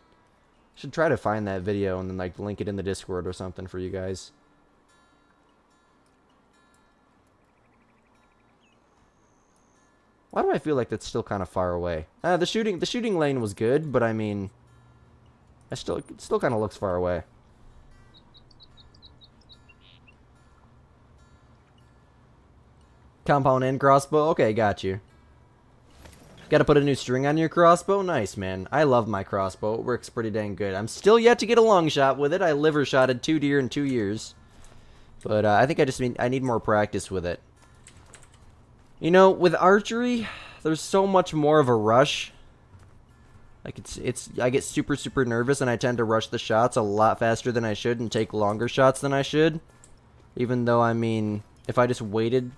Should try to find that video and then like link it in the Discord or something for you guys. Why do I feel like that's still kind of far away? The shooting lane was good, but I mean, it still kind of looks far away. Compound and crossbow? Okay, got you. Gotta put a new string on your crossbow? Nice, man. I love my crossbow. It works pretty dang good. I'm still yet to get a long shot with it. I liver shotted 2 deer in 2 years. But I think I need more practice with it. You know, with archery, there's so much more of a rush. Like I get super nervous and I tend to rush the shots a lot faster than I should and take longer shots than I should. Even though, I mean, if I just waited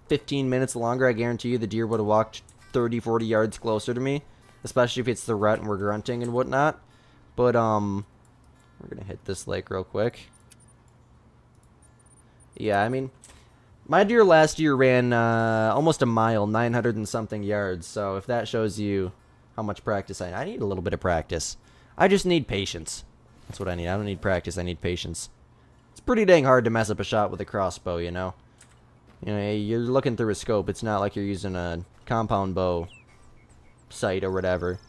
15 minutes longer, I guarantee you the deer would have walked 30, 40 yards closer to me. Especially if it's the rut and we're grunting and whatnot. But, we're gonna hit this lake real quick. Yeah, I mean, my deer last year ran almost a mile, 900 and something yards. So if that shows you how much practice I need a little bit of practice. I just need patience. That's what I need. I don't need practice. I need patience. It's pretty dang hard to mess up a shot with a crossbow, you know? You know, you're looking through a scope. It's not like you're using a compound bow sight or whatever.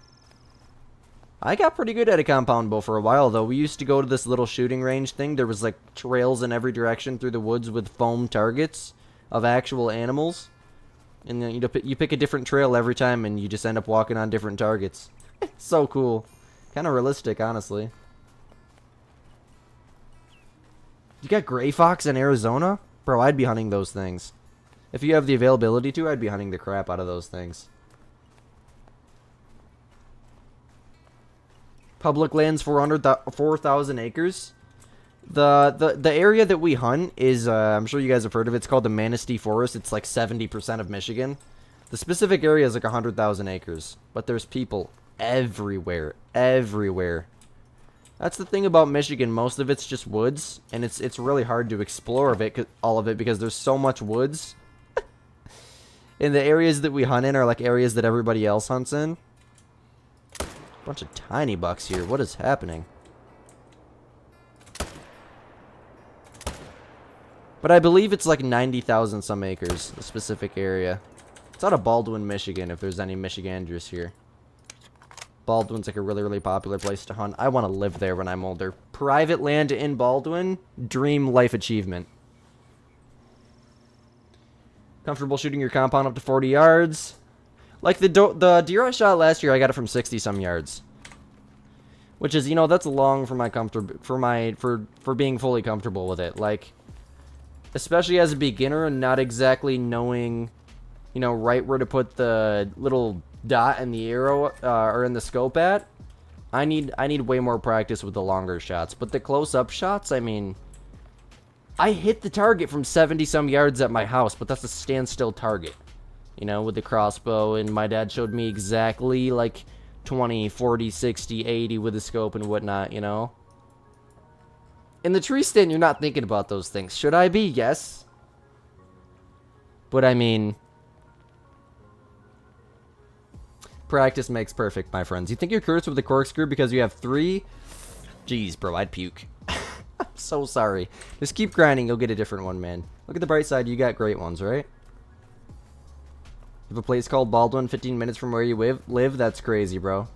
I got pretty good at a compound bow for a while, though. We used to go to this little shooting range thing. There was, like, trails in every direction through the woods with foam targets of actual animals. And then you pick a different trail every time, and you just end up walking on different targets. It's so cool. Kind of realistic, honestly. You got gray fox in Arizona? Bro, I'd be hunting those things. If you have the availability to, I'd be hunting the crap out of those things. Public lands 4,000 acres. The area that we hunt is, I'm sure you guys have heard of it. It's called the Manistee Forest. It's like 70% of Michigan. The specific area is like 100,000 acres. But there's people everywhere. Everywhere. That's the thing about Michigan. Most of it's just woods. And it's really hard to explore all of it because there's so much woods. And the areas that we hunt in are like areas that everybody else hunts in. Bunch of tiny bucks here. What is happening? But I believe it's like 90,000 some acres, the specific area. It's out of Baldwin, Michigan, if there's any Michiganders here. Baldwin's like a really, really popular place to hunt. I want to live there when I'm older. Private land in Baldwin, dream life achievement. Comfortable shooting your compound up to 40 yards. Like the deer I shot last year, I got it from 60 some yards. Which is, you know, that's long for my for being fully comfortable with it. Like, especially as a beginner and not exactly knowing, you know, right where to put the little dot in the arrow or in the scope at. I need way more practice with the longer shots. But the close-up shots, I mean, I hit the target from 70 some yards at my house, but that's a standstill target. You know, with the crossbow, and my dad showed me exactly, like, 20, 40, 60, 80 with the scope and whatnot, you know? In the tree stand, you're not thinking about those things. Should I be? Yes. But, I mean, practice makes perfect, my friends. You think you're cursed with the corkscrew because you have 3? Jeez, bro, I'd puke. I'm so sorry. Just keep grinding, you'll get a different one, man. Look at the bright side, you got great ones, right? You have a place called Baldwin 15 minutes from where you live? That's crazy, bro.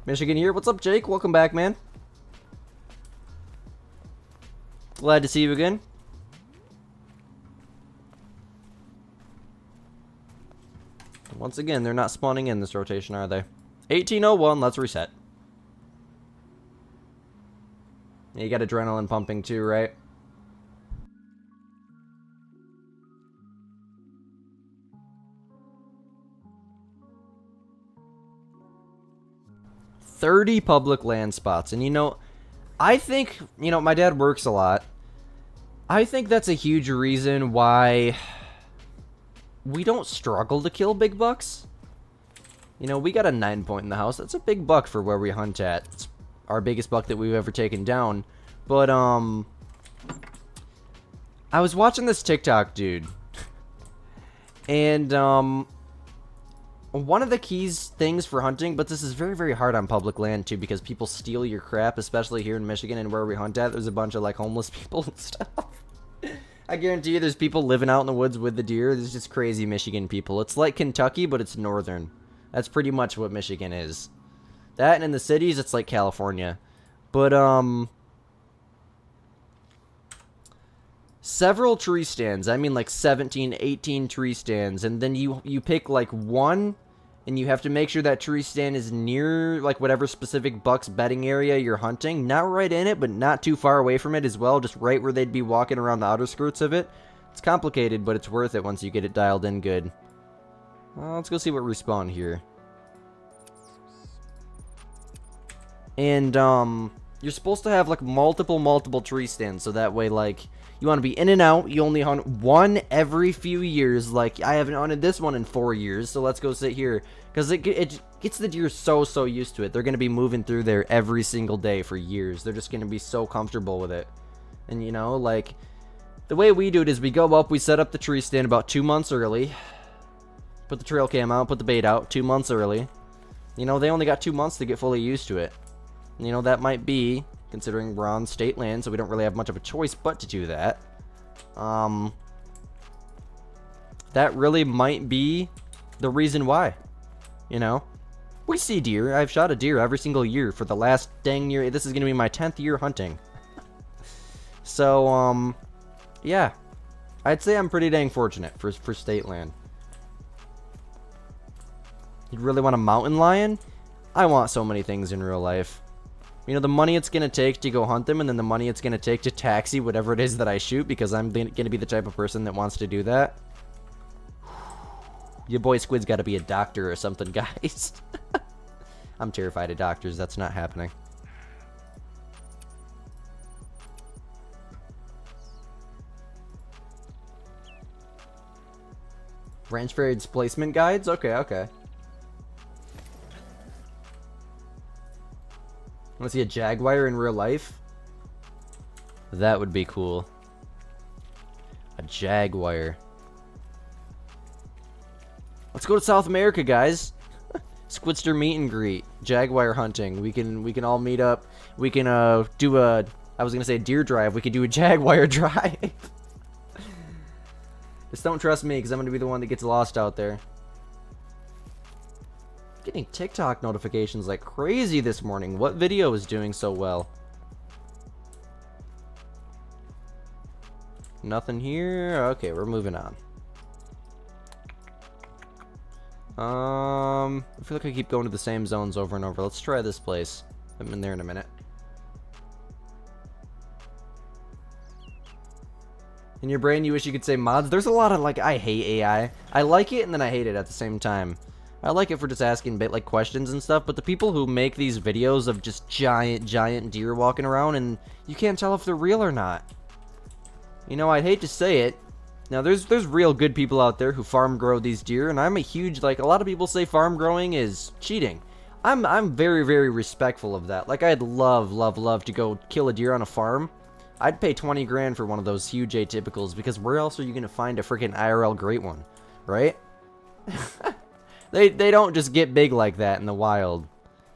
Michigan here. What's up, Jake? Welcome back, man. Glad to see you again. Once again, they're not spawning in this rotation, are they? 1801, let's reset. Yeah, you got adrenaline pumping too, right? $30 public land spots. And, you know, I think, you know, my dad works a lot. I think that's a huge reason why we don't struggle to kill big bucks. You know, we got a 9-point in the house. That's a big buck for where we hunt at. It's our biggest buck that we've ever taken down. But, I was watching this TikTok dude. And, one of the things for hunting, but this is very, very hard on public land too, because people steal your crap, especially here in Michigan and where we hunt at. There's a bunch of like homeless people and stuff. I guarantee you there's people living out in the woods with the deer. There's just crazy Michigan people. It's like Kentucky, but it's northern. That's pretty much what Michigan is. That, and in the cities, it's like California. But, several tree stands. I mean like 17, 18 tree stands. And then you pick like one, and you have to make sure that tree stand is near like whatever specific buck's bedding area you're hunting. Not right in it, but not too far away from it as well. Just right where they'd be walking around the outer skirts of it. It's complicated, but it's worth it once you get it dialed in good. Well, let's go see what respawn here. And, you're You're supposed to have like multiple tree stands, so that way like you want to be in and out. You only hunt one every few years. Like I haven't hunted this one in 4 years, so let's go sit here because it gets the deer so used to it. They're gonna be moving through there every single day for years. They're just gonna be so comfortable with it. And you know, like the way we do it is we go up, we set up the tree stand about 2 months early, put the trail cam out, put the bait out 2 months early. You know, they only got 2 months to get fully used to it. You know, that might be, considering we're on state land, so we don't really have much of a choice but to do that. That really might be the reason why. You know? We see deer. I've shot a deer every single year for the last dang year. This is going to be my 10th year hunting. So, yeah. I'd say I'm pretty dang fortunate for state land. You really want a mountain lion? I want so many things in real life. You know, the money it's going to take to go hunt them, and then the money it's going to take to taxi whatever it is that I shoot, because I'm going to be the type of person that wants to do that. Your boy Squid's got to be a doctor or something, guys. I'm terrified of doctors. That's not happening. Ranch Fair displacement guides? Okay. Want to see a jaguar in real life? That would be cool. A jaguar. Let's go to South America, guys. Squidster meet and greet. Jaguar hunting. We can all meet up. We can do a, I was gonna say deer drive. We could do a jaguar drive. Just don't trust me, because I'm gonna be the one that gets lost out there. Getting TikTok notifications like crazy this morning. What video is doing so well? Nothing here. Okay, we're moving on. I feel like I keep going to the same zones over and over. Let's try this place. I'm in there in a minute. In your brain, you wish you could say mods. There's a lot of like, I hate AI. I like it and then I hate it at the same time. I like it for just asking like questions and stuff, but the people who make these videos of just giant deer walking around and you can't tell if they're real or not. You know, I'd hate to say it. Now, there's real good people out there who farm grow these deer, and I'm a huge, like, a lot of people say farm growing is cheating. I'm very respectful of that. Like, I'd love to go kill a deer on a farm. I'd pay 20 grand for one of those huge atypicals, because where else are you gonna find a freaking IRL great one, right? They don't just get big like that in the wild.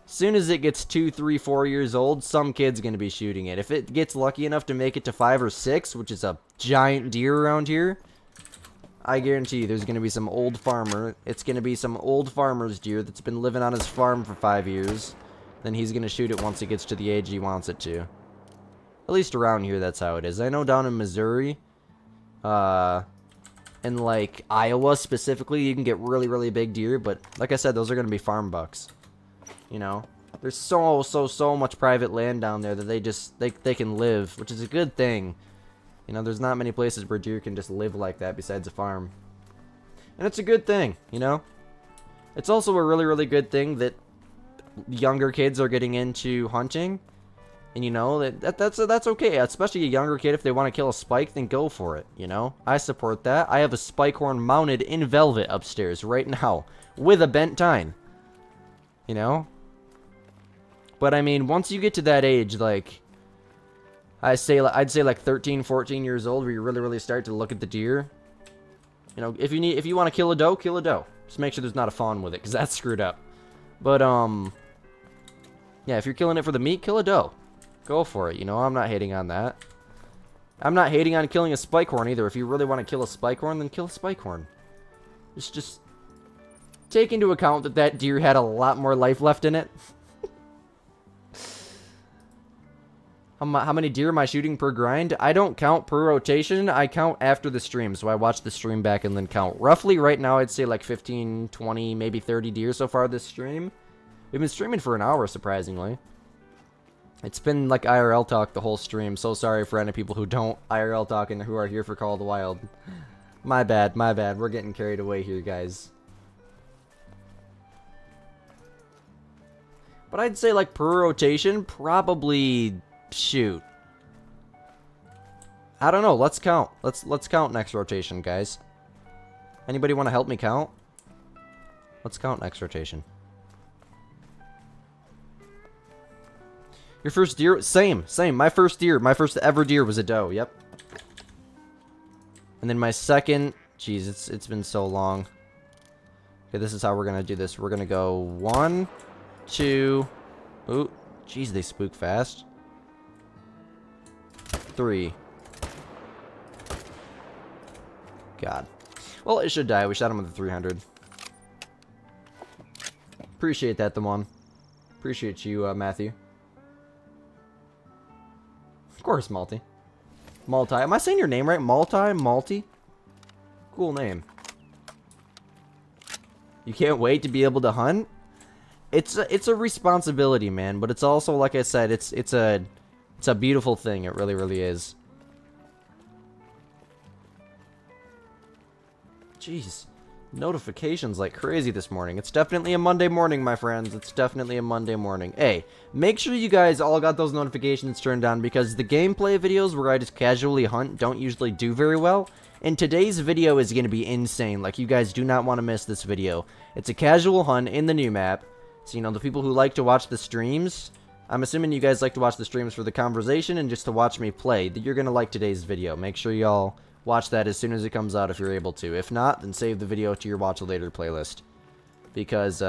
As soon as it gets 2, 3, 4 years old, some kid's gonna be shooting it. If it gets lucky enough to make it to 5 or 6, which is a giant deer around here, I guarantee you there's gonna be some old farmer. It's gonna be some old farmer's deer that's been living on his farm for 5 years. Then he's gonna shoot it once it gets to the age he wants it to. At least around here, that's how it is. I know down in Missouri, and like Iowa specifically, you can get really big deer, but like I said, those are gonna be farm bucks. You know, there's so much private land down there that they can live, which is a good thing. You know, there's not many places where deer can just live like that besides a farm. And it's a good thing, you know? It's also a really good thing that younger kids are getting into hunting. And you know, that's okay. Especially a younger kid, if they want to kill a spike, then go for it, you know? I support that. I have a spike horn mounted in velvet upstairs right now with a bent tine. You know? But I mean, once you get to that age, like I'd say like 13, 14 years old, where you really start to look at the deer. You know, if you want to kill a doe, kill a doe. Just make sure there's not a fawn with it, because that's screwed up. But yeah, if you're killing it for the meat, kill a doe. Go for it. You know, I'm not hating on that. I'm not hating on killing a spike horn either. If you really want to kill a spike horn, then kill a spike horn. Just take into account that that deer had a lot more life left in it. How many deer am I shooting per grind? I don't count per rotation. I count after the stream. So I watch the stream back and then count. Roughly right now, I'd say like 15, 20, maybe 30 deer so far this stream. We've been streaming for an hour, surprisingly. It's been like IRL talk the whole stream. So sorry for any people who don't IRL talk and who are here for Call of the Wild. My bad. We're getting carried away here, guys. But I'd say, like, per rotation, probably, shoot. I don't know. Let's count. Let's count next rotation, guys. Anybody want to help me count? Let's count next rotation. Your first deer? Same. My first ever deer was a doe. Yep. And then my second... Jeez, it's been so long. Okay, this is how we're gonna do this. We're gonna go 1, 2... Ooh, jeez, they spook fast. 3. God. Well, it should die. We shot him with a 300. Appreciate that, the one. Appreciate you, Matthew. Of course, Multi. Multi. Am I saying your name right? Multi? Cool name. You can't wait to be able to hunt? It's a responsibility, man, but it's also, like I said, it's a beautiful thing. It really, really is. Jeez. Notifications like crazy this morning. It's definitely a Monday morning, my friends. It's definitely a Monday morning. Hey, make sure you guys all got those notifications turned on because the gameplay videos where I just casually hunt don't usually do very well. And today's video is going to be insane. Like, you guys do not want to miss this video. It's a casual hunt in the new map. So, you know, the people who like to watch the streams, I'm assuming you guys like to watch the streams for the conversation and just to watch me play. You're going to like today's video. Make sure y'all watch that as soon as it comes out if you're able to. If not, then save the video to your watch later playlist. Because,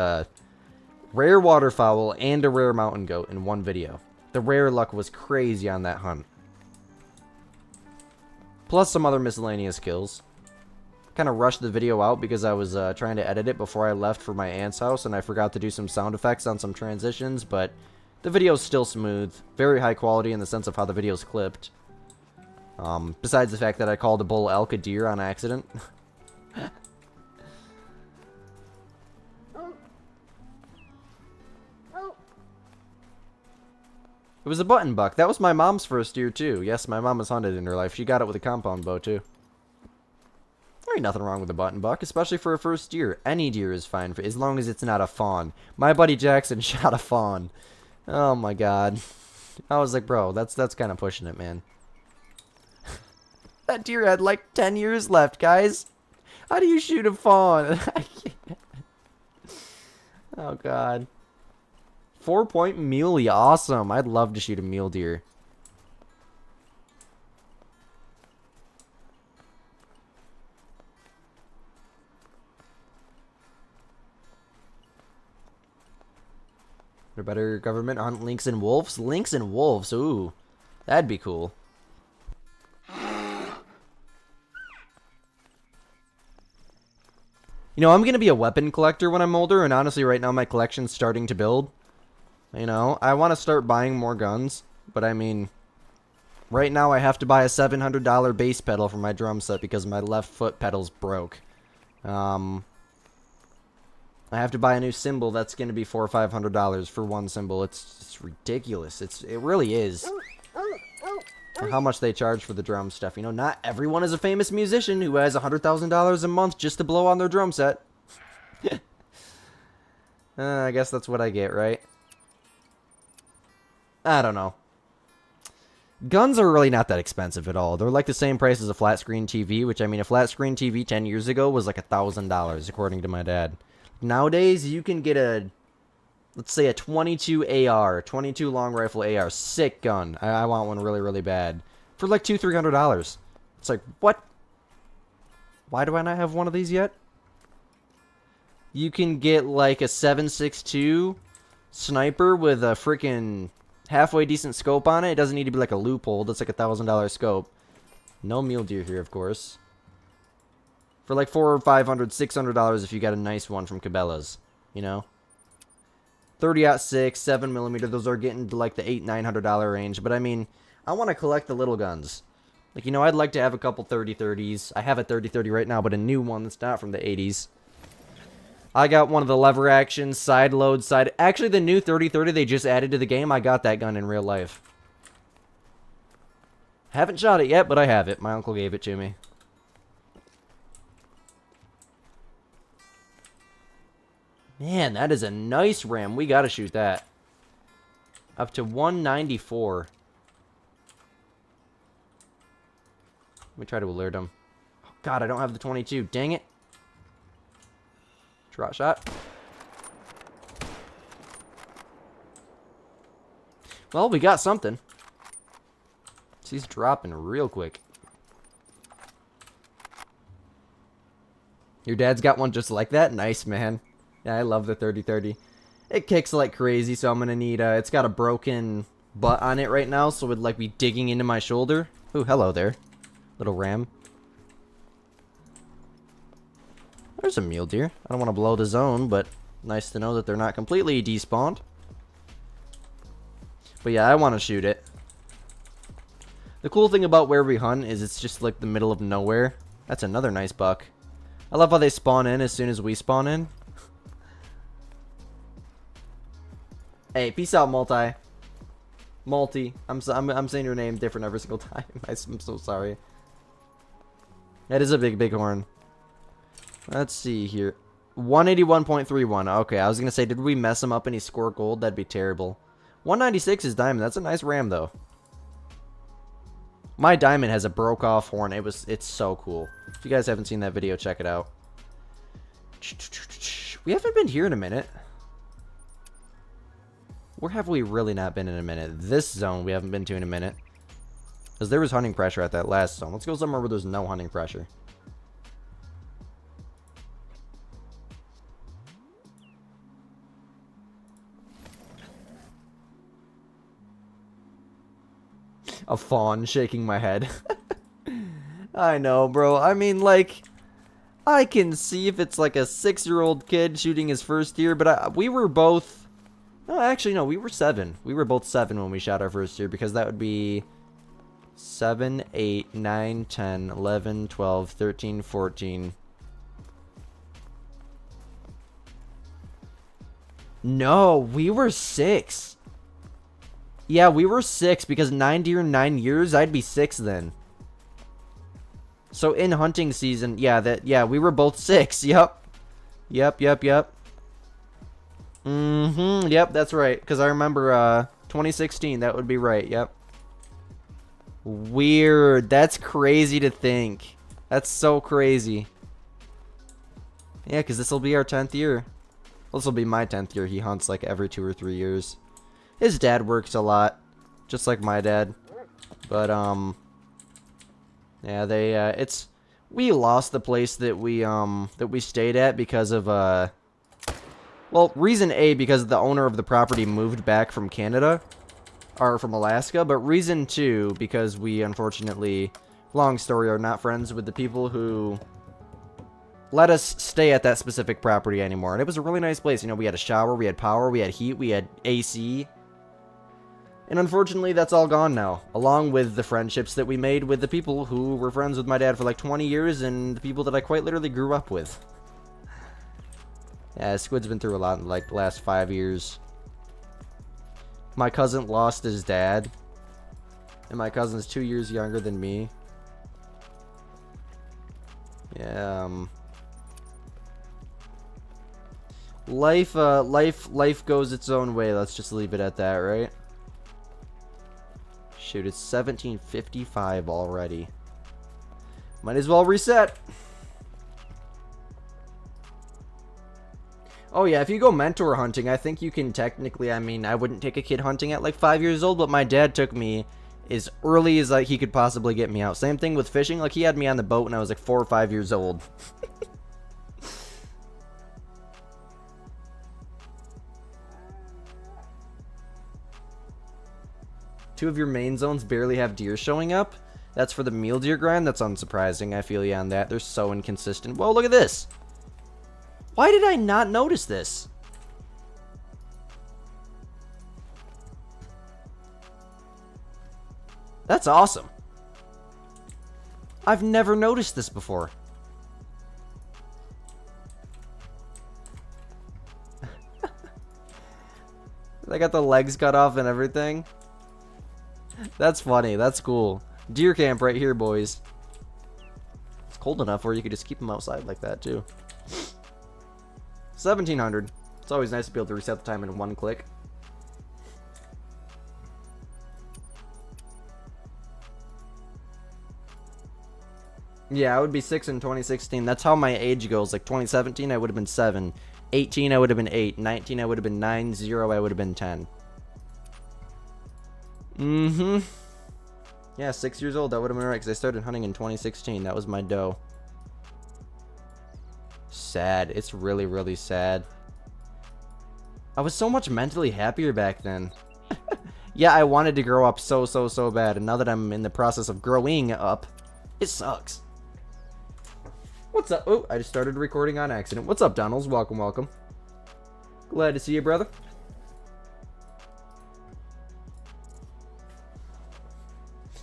rare waterfowl and a rare mountain goat in one video. The rare luck was crazy on that hunt. Plus some other miscellaneous kills. Kind of rushed the video out because I was trying to edit it before I left for my aunt's house, and I forgot to do some sound effects on some transitions, but the video's still smooth. Very high quality in the sense of how the video's clipped. Besides the fact that I called a bull elk a deer on accident. It was a button buck. That was my mom's first deer, too. Yes, my mom has hunted in her life. She got it with a compound bow, too. There ain't nothing wrong with a button buck, especially for a first deer. Any deer is fine, for as long as it's not a fawn. My buddy Jackson shot a fawn. Oh, my God. I was like, bro, that's kind of pushing it, man. That deer had, like, 10 years left, guys. How do you shoot a fawn? Oh, God. 4-point muley, awesome. I'd love to shoot a mule deer. What about our government hunt lynx and wolves? Lynx and wolves, ooh. That'd be cool. You know, I'm going to be a weapon collector when I'm older, and honestly, right now my collection's starting to build. You know, I want to start buying more guns, but I mean, right now I have to buy a $700 bass pedal for my drum set because my left foot pedal's broke. I have to buy a new cymbal that's going to be $400 or $500 for one cymbal. It's ridiculous. It really is. For how much they charge for the drum stuff. You know, not everyone is a famous musician who has $100,000 a month just to blow on their drum set. I guess that's what I get, right? I don't know. Guns are really not that expensive at all. They're like the same price as a flat screen TV, which, I mean, a flat screen TV 10 years ago was like $1,000, according to my dad. Nowadays, you can get a, let's say a 22 AR, 22 long rifle AR, sick gun. I want one really, really bad. For like $200-$300. It's like, what? Why do I not have one of these yet? You can get like a 7.62 sniper with a freaking halfway decent scope on it. It doesn't need to be like a loophole. That's like a $1,000 scope. No mule deer here, of course. For like $400 or $500, $600 if you got a nice one from Cabela's, you know? 30-06, 7mm, those are getting to like the $800-$900 range. But I mean, I want to collect the little guns. Like, you know, I'd like to have a couple 30-30s. I have a 30-30 right now, but a new one that's not from the 80s. I got one of the lever action, side load, side... Actually, the new 30-30 they just added to the game, I got that gun in real life. Haven't shot it yet, but I have it. My uncle gave it to me. Man, that is a nice ram. We gotta shoot that. Up to 194. Let me try to alert him. Oh, God, I don't have the 22. Dang it. Trot shot. Well, we got something. He's dropping real quick. Your dad's got one just like that? Nice, man. Yeah, I love the 30-30. It kicks like crazy, so I'm gonna need, it's got a broken butt on it right now, so it would like be digging into my shoulder. Ooh, hello there. Little ram. There's a mule deer. I don't want to blow the zone, but nice to know that they're not completely despawned. But yeah, I want to shoot it. The cool thing about where we hunt is it's just like the middle of nowhere. That's another nice buck. I love how they spawn in as soon as we spawn in. Hey, peace out, Multi. Multi. I'm saying your name different every single time. I'm so sorry. That is a big horn. Let's see here. 181.31. Okay, I was going to say, did we mess him up and he scored gold? That'd be terrible. 196 is diamond. That's a nice ram, though. My diamond has a broke off horn. It's so cool. If you guys haven't seen that video, check it out. We haven't been here in a minute. Where have we really not been in a minute? This zone we haven't been to in a minute. Because there was hunting pressure at that last zone. Let's go somewhere where there's no hunting pressure. A fawn shaking my head. I know, bro. I mean, like, I can see if it's like a 6-year-old kid shooting his first deer, but we were both... No, actually, no, we were 7. We were both 7 when we shot our first deer, because that would be 7, 8, 9, 10, 11, 12, 13, 14. No, we were 6. Yeah, we were 6 because 9 deer in 9 years, I'd be 6 then. So in hunting season, yeah, we were both 6. Yep. Yep. Yep, that's right. Because I remember 2016, that would be right. Yep. Weird. That's crazy to think. That's so crazy. Yeah, because this will be our 10th year. This will be my 10th year. He hunts like every 2 or 3 years. His dad works a lot, just like my dad. But yeah, we lost the place that we stayed at because of well, reason A, because the owner of the property moved back from Canada or from Alaska, but reason 2, because we unfortunately, long story, are not friends with the people who let us stay at that specific property anymore. And it was a really nice place. You know, we had a shower, we had power, we had heat, we had AC. And unfortunately, that's all gone now, along with the friendships that we made with the people who were friends with my dad for like 20 years and the people that I quite literally grew up with. Yeah, Squid's been through a lot in like the last 5 years. My cousin lost his dad, and my cousin's 2 years younger than me. Yeah, life goes its own way. Let's just leave it at that, right? Shoot, it's 17:55 already. Might as well reset. Oh yeah, if you go mentor hunting, I think you can technically, I mean, I wouldn't take a kid hunting at like 5 years old, but my dad took me as early as like he could possibly get me out. Same thing with fishing, like he had me on the boat when I was like 4 or 5 years old. Two of your main zones barely have deer showing up. That's for the mule deer grind. That's unsurprising. I feel you on that. They're so inconsistent. Whoa, look at this. Why did I not notice this? That's awesome. I've never noticed this before. They got the legs cut off and everything. That's funny. That's cool. Deer camp right here, boys. It's cold enough where you could just keep them outside like that, too. 1700. It's always nice to be able to reset the time in one click. Yeah, I would be 6 in 2016. That's how my age goes. Like 2017, I would have been 7. 18, I would have been 8. 19, I would have been 9. 0, I would have been 10. Mm-hmm. Yeah, 6 years old. That would have been right, because I started hunting in 2016. That was my doe. Sad. It's really, really sad. I was so much mentally happier back then. Yeah, I wanted to grow up so bad. And now that I'm in the process of growing up, it sucks. What's up? Oh, I just started recording on accident. What's up, Donalds? Welcome, welcome. Glad to see you, brother.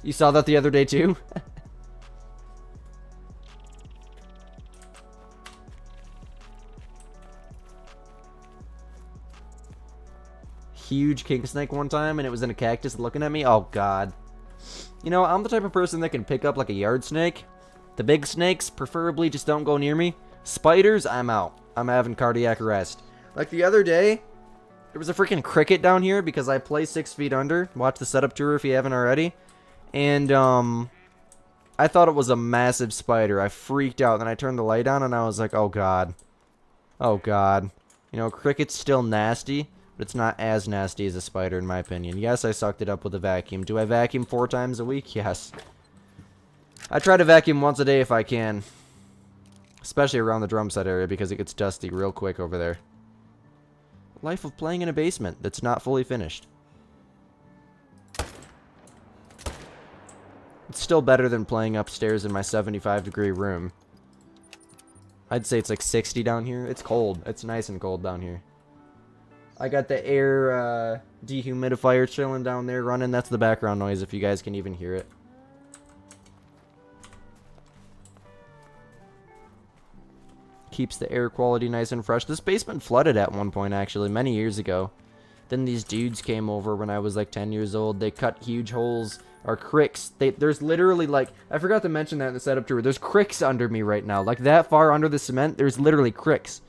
You saw that the other day, too? Huge king snake one time, and it was in a cactus looking at me. Oh, God. You know, I'm the type of person that can pick up, like, a yard snake. The big snakes, preferably, just don't go near me. Spiders, I'm out. I'm having cardiac arrest. Like, the other day, there was a freaking cricket down here because I play 6 feet under. Watch the setup tour if you haven't already. And, I thought it was a massive spider. I freaked out. Then I turned the light on, and I was like, oh, God. Oh, God. You know, cricket's still nasty, but it's not as nasty as a spider, in my opinion. Yes, I sucked it up with a vacuum. Do I vacuum 4 times a week? Yes. I try to vacuum once a day if I can. Especially around the drum set area because it gets dusty real quick over there. Life of playing in a basement that's not fully finished. It's still better than playing upstairs in my 75-degree room. I'd say it's like 60 down here. It's cold. It's nice and cold down here. I got the air dehumidifier chilling down there running. That's the background noise if you guys can even hear it. Keeps the air quality nice and fresh. This basement flooded at one point, actually, many years ago. Then these dudes came over when I was like 10 years old. They cut huge holes, or cricks. There's literally like, I forgot to mention that in the setup tour. There's cricks under me right now. Like that far under the cement, there's literally cricks.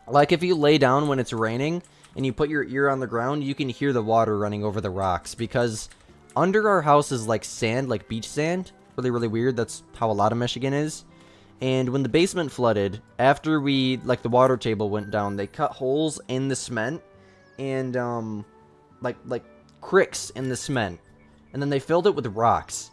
Like if you lay down when it's raining and you put your ear on the ground, you can hear the water running over the rocks. Because under our house is like sand, like beach sand. Really, really weird. That's how a lot of Michigan is. And when the basement flooded, after the water table went down, they cut holes in the cement and, like cricks in the cement. And then they filled it with rocks.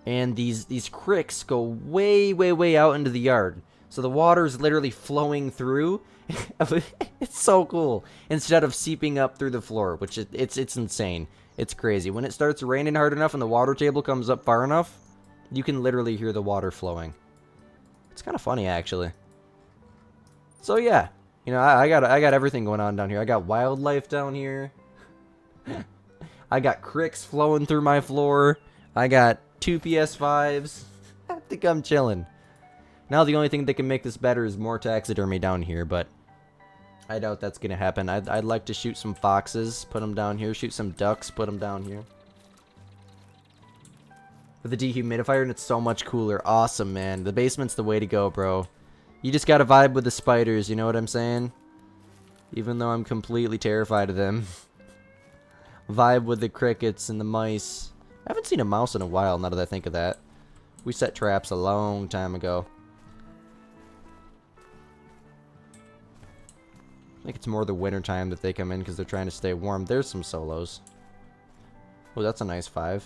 And these cricks go way, way, way out into the yard. So the water's literally flowing through. It's so cool. Instead of seeping up through the floor, which it's insane. It's crazy. When it starts raining hard enough and the water table comes up far enough, you can literally hear the water flowing. It's kind of funny, actually. So yeah, you know, I got everything going on down here. I got wildlife down here. I got cricks flowing through my floor. I got 2 PS5s. I think I'm chilling. Now the only thing that can make this better is more taxidermy down here, but I doubt that's gonna happen. I'd like to shoot some foxes, put them down here. Shoot some ducks, put them down here. With a dehumidifier, and it's so much cooler. Awesome, man. The basement's the way to go, bro. You just gotta vibe with the spiders, you know what I'm saying? Even though I'm completely terrified of them. Vibe with the crickets and the mice. I haven't seen a mouse in a while, now that I think of that. We set traps a long time ago. I think it's more the winter time that they come in because they're trying to stay warm. There's some solos. Oh, that's a nice 5.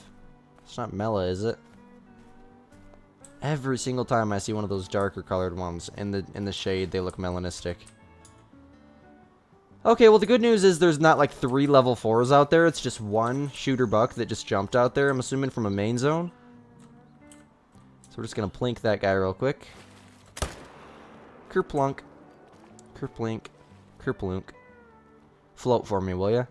It's not Mela, is it? Every single time I see one of those darker colored ones in the shade, they look melanistic. Okay, well the good news is there's not like 3 level 4s out there. It's just 1 shooter buck that just jumped out there. I'm assuming from a main zone. So we're just gonna plink that guy real quick. Kerplunk. Kerplink. Kerplunk. Float for me, will ya?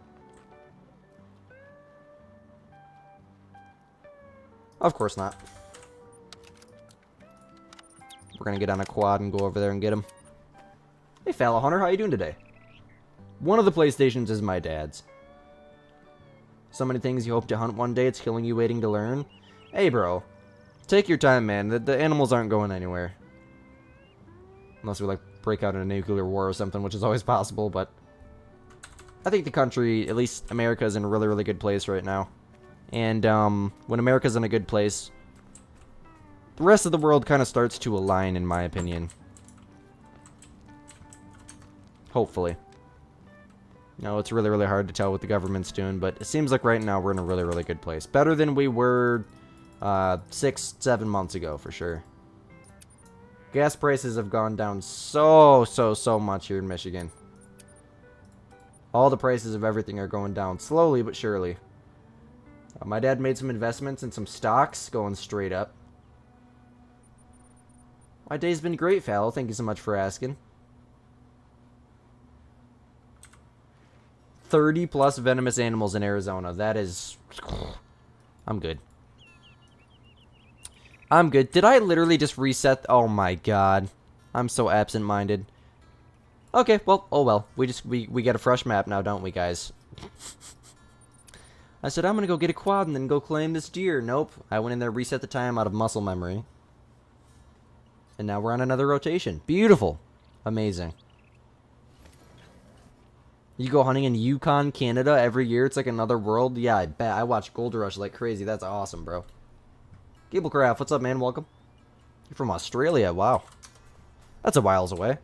Of course not. We're gonna get on a quad and go over there and get him. Hey, Fallow Hunter, how you doing today? One of the PlayStations is my dad's. So many things you hope to hunt one day, it's killing you waiting to learn. Hey, bro. Take your time, man. The animals aren't going anywhere. Unless we, like, break out in a nuclear war or something, which is always possible, but... I think the country, at least America, is in a really, really good place right now. And, when America's in a good place, the rest of the world kind of starts to align, in my opinion. Hopefully. No, it's really, really hard to tell what the government's doing, but it seems like right now we're in a really, really good place. Better than we were 6-7 months ago, for sure. Gas prices have gone down so much here in Michigan. All the prices of everything are going down slowly but surely. My dad made some investments in some stocks going straight up. My day's been great, Fallow. Thank you so much for asking. 30 plus venomous animals in Arizona. That is... I'm good. I'm good. Did I literally just reset? Oh my god. I'm so absent-minded. Okay, well, oh well. We get a fresh map now, don't we, guys? I said, I'm gonna go get a quad and then go claim this deer. Nope. I went in there, reset the time out of muscle memory. And now we're on another rotation. Beautiful. Amazing. You go hunting in Yukon, Canada every year. It's like another world. Yeah, I bet. I watch Gold Rush like crazy. That's awesome, bro. Gablecraft, what's up, man? Welcome. You're from Australia. Wow. That's a whiles away.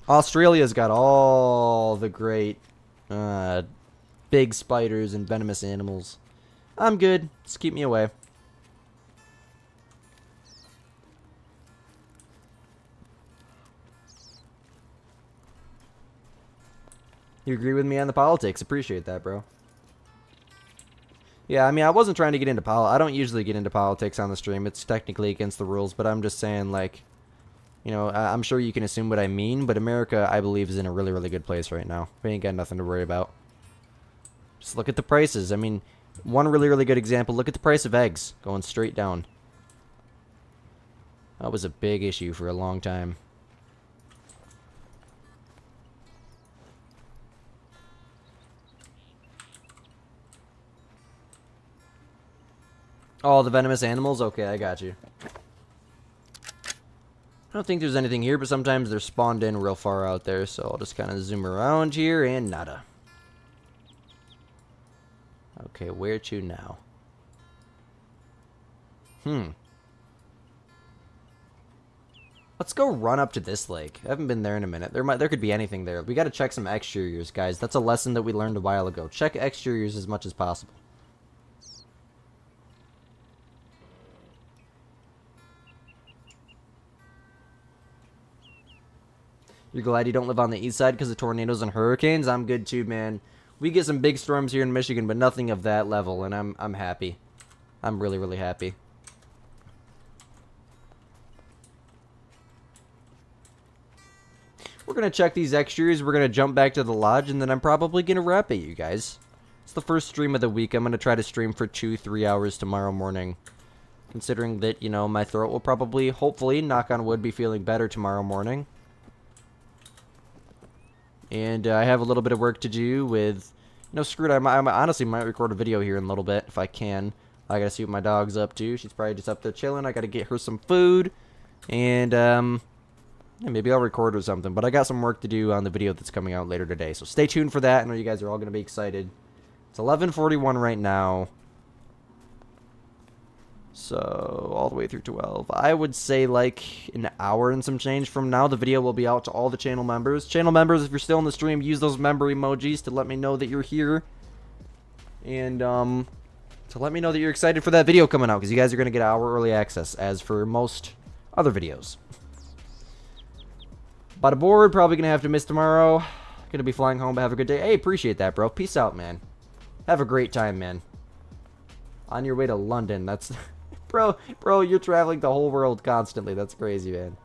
Australia's got all the great big spiders and venomous animals. I'm good. Just keep me away. You agree with me on the politics. Appreciate that, bro. Yeah, I mean, I wasn't trying to get into politics. I don't usually get into politics on the stream. It's technically against the rules, but I'm just saying, like, you know, I'm sure you can assume what I mean, but America, I believe, is in a really, really good place right now. We ain't got nothing to worry about. Just look at the prices. I mean, one really, really good example, look at the price of eggs going straight down. That was a big issue for a long time. Oh, the venomous animals? Okay, I got you. I don't think there's anything here, but sometimes they're spawned in real far out there, so I'll just kind of zoom around here, and nada. Okay, where to now? Let's go run up to this lake. I haven't been there in a minute. There could be anything there. We gotta check some exteriors, guys. That's a lesson that we learned a while ago. Check exteriors as much as possible. You're glad you don't live on the east side because of tornadoes and hurricanes? I'm good too, man. We get some big storms here in Michigan, but nothing of that level, and I'm happy. I'm really, really happy. We're going to check these exteriors, we're going to jump back to the lodge, and then I'm probably going to wrap it, you guys. It's the first stream of the week. I'm going to try to stream for 2-3 hours tomorrow morning. Considering that, you know, my throat will probably, hopefully, knock on wood, be feeling better tomorrow morning. And I have a little bit of work to do with, you know, screw it. I honestly might record a video here in a little bit if I can. I gotta see what my dog's up to. She's probably just up there chilling. I gotta get her some food. And, yeah, maybe I'll record or something. But I got some work to do on the video that's coming out later today. So stay tuned for that. I know you guys are all gonna be excited. It's 11:41 right now. So, all the way through 12. I would say like an hour and some change from now, the video will be out to all the channel members. Channel members, if you're still in the stream, use those member emojis to let me know that you're here. And, to let me know that you're excited for that video coming out, because you guys are going to get hour early access, as for most other videos. Bought a board, probably going to have to miss tomorrow. Going to be flying home, but have a good day. Hey, appreciate that, bro. Peace out, man. Have a great time, man. On your way to London, that's... Bro, you're traveling the whole world constantly. That's crazy, man.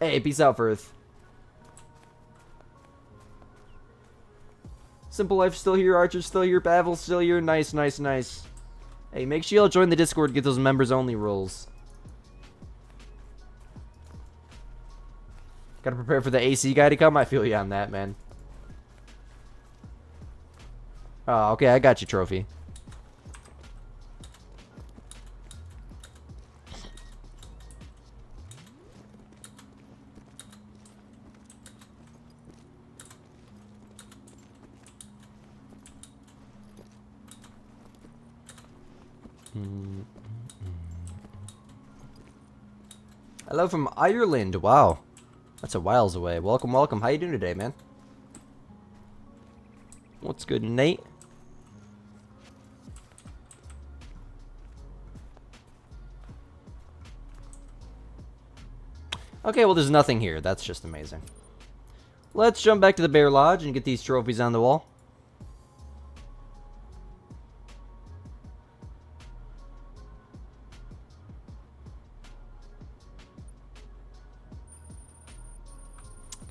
Hey, peace out, Firth. Simple Life still here, Archer's still here, Pavel's still here. Nice, nice, nice. Hey, make sure y'all join the Discord, get those members-only rules. Gotta prepare for the AC guy to come. I feel you on that, man. Oh, okay, I got you, Trophy. Hello from Ireland. Wow. That's a whiles away. Welcome, welcome. How you doing today, man? What's good, Nate? Okay, well, there's nothing here. That's just amazing. Let's jump back to the Bear Lodge and get these trophies on the wall.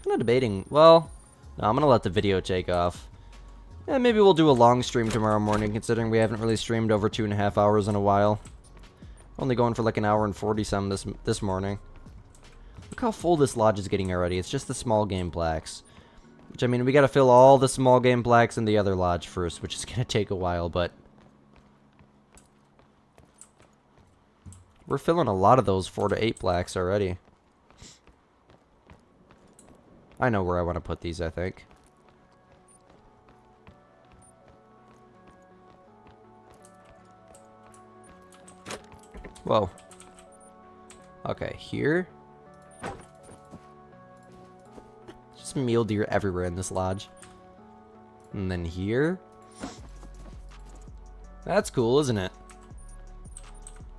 Kind of debating. Well, no, I'm going to let the video take off. Yeah, maybe we'll do a long stream tomorrow morning, considering we haven't really streamed over 2.5 hours in a while. Only going for like an hour and 40-some this morning. Look how full this lodge is getting already. It's just the small game plaques. Which, I mean, we gotta fill all the small game plaques in the other lodge first, which is gonna take a while, but... we're filling a lot of those 4 to 8 plaques already. I know where I want to put these, I think. Whoa. Okay, here. Just mule deer everywhere in this lodge. And then here. That's cool, isn't it?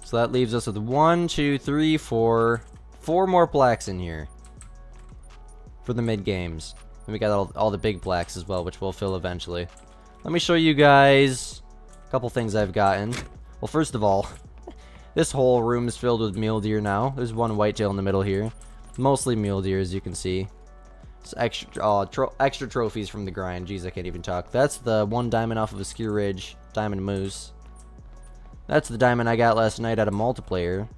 So that leaves us with 1, 2, 3, 4. 4 more plaques in here. For the mid-games. And we got all the big plaques as well, which we'll fill eventually. Let me show you guys a couple things I've gotten. Well, first of all, this whole room is filled with mule deer now. There's one whitetail in the middle here. Mostly mule deer, as you can see. It's extra trophies from the grind. Jeez, I can't even talk. That's the 1 diamond off of a Ski Ridge diamond moose. That's the diamond I got last night at a multiplayer.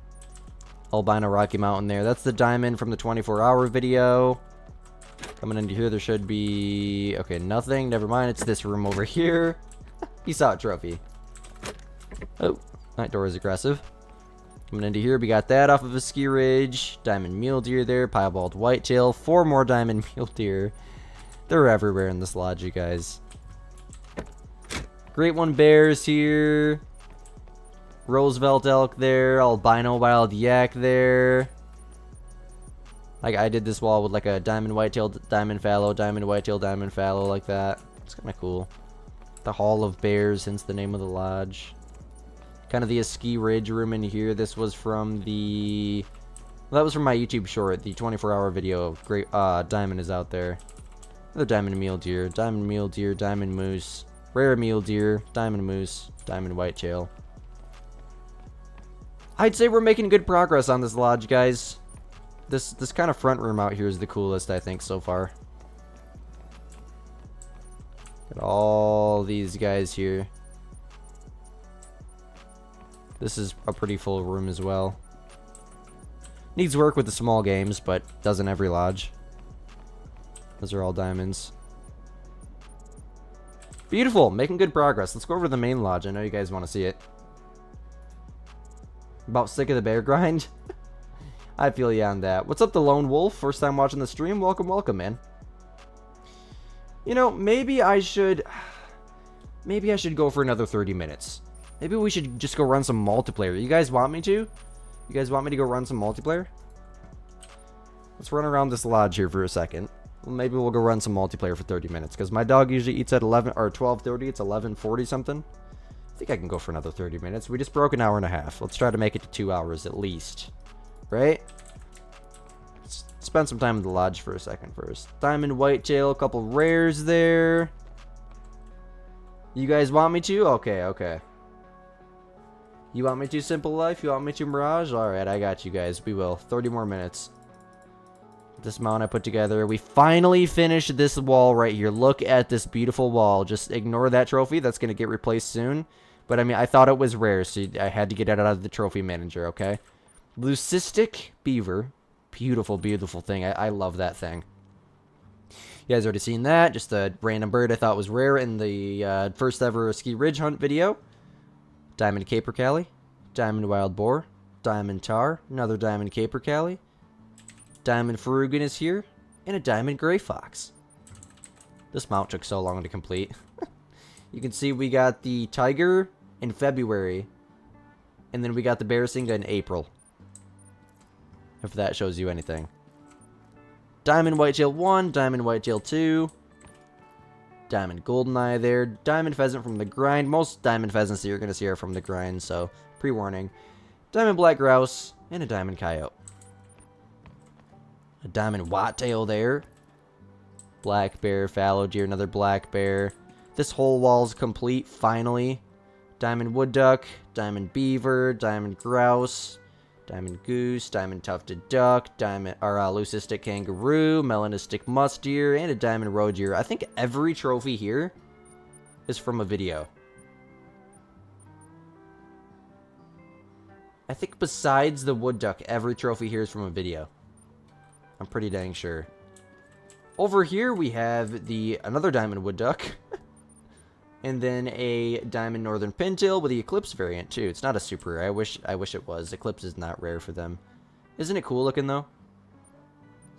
Albino Rocky Mountain there. That's the diamond from the 24-hour video. Coming into here, there should be... okay, nothing. Never mind. It's this room over here. You saw a trophy. Oh, that door is aggressive. Coming into here, we got that off of a Ski Ridge. Diamond mule deer there. Piebald whitetail. 4 more diamond mule deer. They're everywhere in this lodge, you guys. Great One bears here. Roosevelt elk there. Albino wild yak there. Like, I did this wall with like a diamond whitetail, diamond fallow, diamond whitetail, diamond fallow, like that. It's kind of cool. The Hall of Bears, hence the name of the lodge. Kind of the Ski Ridge room in here. This was from the... well, that was from my YouTube short, the 24-hour video. Great, diamond is out there. Another diamond mule deer, diamond moose, rare mule deer, diamond moose, diamond whitetail. I'd say we're making good progress on this lodge, guys. This kind of front room out here is the coolest, I think, so far. Got all these guys here. This is a pretty full room as well. Needs work with the small games, but does in every lodge. Those are all diamonds. Beautiful, making good progress. Let's go over to the main lodge. I know you guys want to see it. About sick of the bear grind? I feel you on that. What's up, the Lone Wolf? First time watching the stream? Welcome, welcome, man. You know, maybe I should go for another 30 minutes. Maybe we should just go run some multiplayer. You guys want me to? You guys want me to go run some multiplayer? Let's run around this lodge here for a second. Well, maybe we'll go run some multiplayer for 30 minutes. Because my dog usually eats at 11 or 12:30. It's 11:40 something. I think I can go for another 30 minutes. We just broke an hour and a half. Let's try to make it to 2 hours at least. Right? Let's spend some time in the lodge for a second first. Diamond whitetail, a couple rares there. You guys want me to? Okay, okay. You want me to, Simple Life? You want me to, Mirage? Alright, I got you guys. We will. 30 more minutes. This mount I put together. We finally finished this wall right here. Look at this beautiful wall. Just ignore that trophy. That's going to get replaced soon. But, I mean, I thought it was rare, so I had to get it out of the trophy manager, okay? Leucistic beaver. Beautiful, beautiful thing. I love that thing. You guys already seen that. Just a random bird I thought was rare in the first ever Ski Ridge hunt video. Diamond capercaillie. Diamond wild boar. Diamond tar. Another diamond capercaillie. Diamond Farugan is here. And a diamond gray fox. This mount took so long to complete. You can see we got the tiger in February. And then we got the Bearsinga in April. if that shows you anything. Diamond whitetail 1, diamond whitetail 2, diamond goldeneye there, diamond pheasant from the grind. Most diamond pheasants that you're going to see are from the grind, so pre-warning. Diamond black grouse, and a diamond coyote. A diamond whitetail there. Black bear, fallow deer, another black bear. This whole wall's complete, finally. Diamond wood duck, diamond beaver, diamond grouse, diamond goose, diamond tufted duck, diamond leucistic kangaroo, melanistic musk deer, and a diamond roe deer. I think every trophy here is from a video. I think besides the wood duck, every trophy here is from a video. I'm pretty dang sure. Over here we have another diamond wood duck. And then a diamond northern pintail with the eclipse variant too. It's not a super rare. I wish it was. Eclipse is not rare for them. Isn't it cool looking though?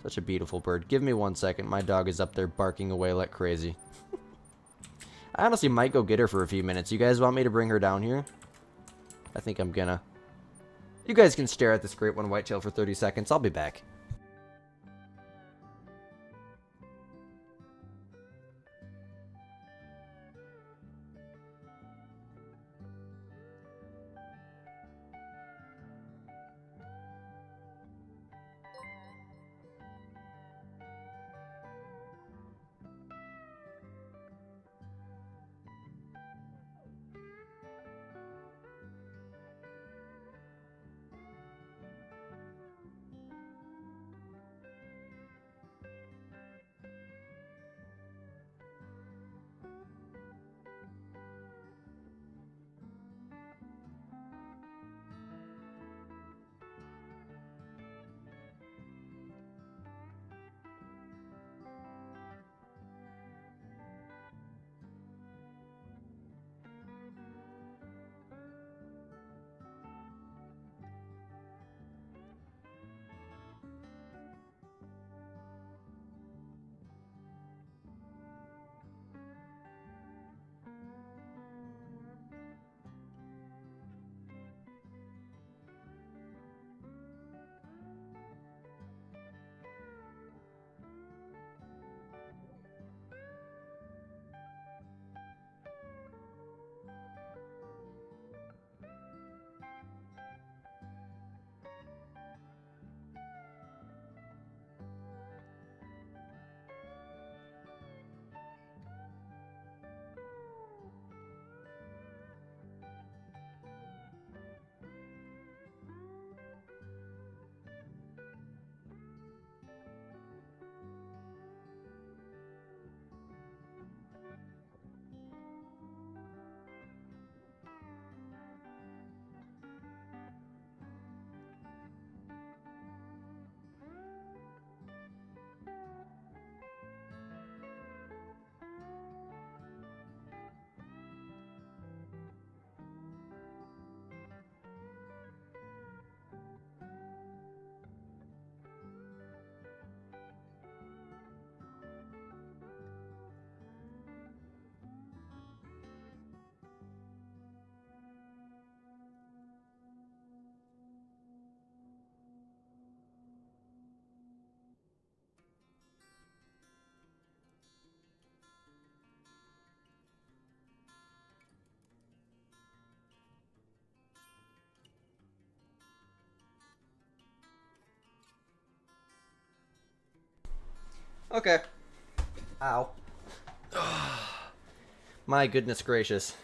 Such a beautiful bird. Give me 1 second. My dog is up there barking away like crazy. I honestly might go get her for a few minutes. You guys want me to bring her down here? I think I'm gonna. You guys can stare at this great one whitetail for 30 seconds. I'll be back. Okay. Ow. My goodness gracious.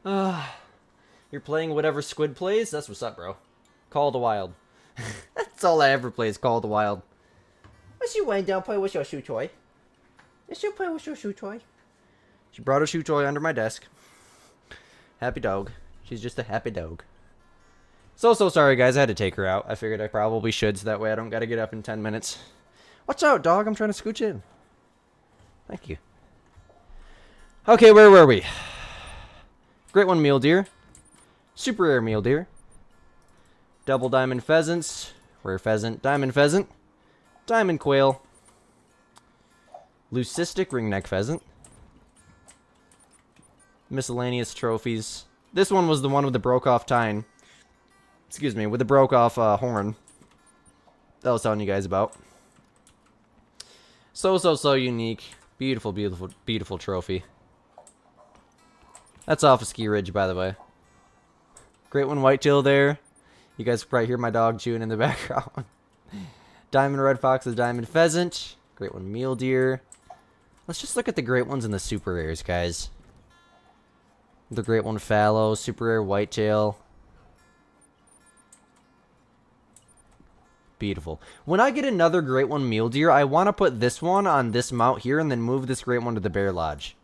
You're playing whatever Squid plays? That's what's up, bro. Call of the Wild. That's all I ever play is Call of the Wild. Let's you wind down play with your shoe toy. Let's you play with your shoe toy. She brought her shoe toy under my desk. Happy dog. She's just a happy dog. So sorry, guys. I had to take her out. I figured I probably should, so that way I don't gotta get up in 10 minutes. Watch out, dog. I'm trying to scooch in. Thank you. Okay, where were we? Great one mule deer. Super rare mule deer. Double diamond pheasants. Rare pheasant. Diamond pheasant. Diamond quail. Leucistic ringneck pheasant. Miscellaneous trophies. This one was the one with the broke off tine. Excuse me, with the broke off horn. that I was telling you guys about. So unique. Beautiful, beautiful, beautiful trophy. That's off of Ski Ridge, by the way. Great one whitetail there. You guys can probably hear my dog chewing in the background. Diamond red fox, the diamond pheasant. Great one mule deer. Let's just look at the great ones in the super rares, guys. The great one fallow, super rare whitetail. Beautiful. When I get another great one mule deer, I want to put this one on this mount here and then move this great one to the bear lodge.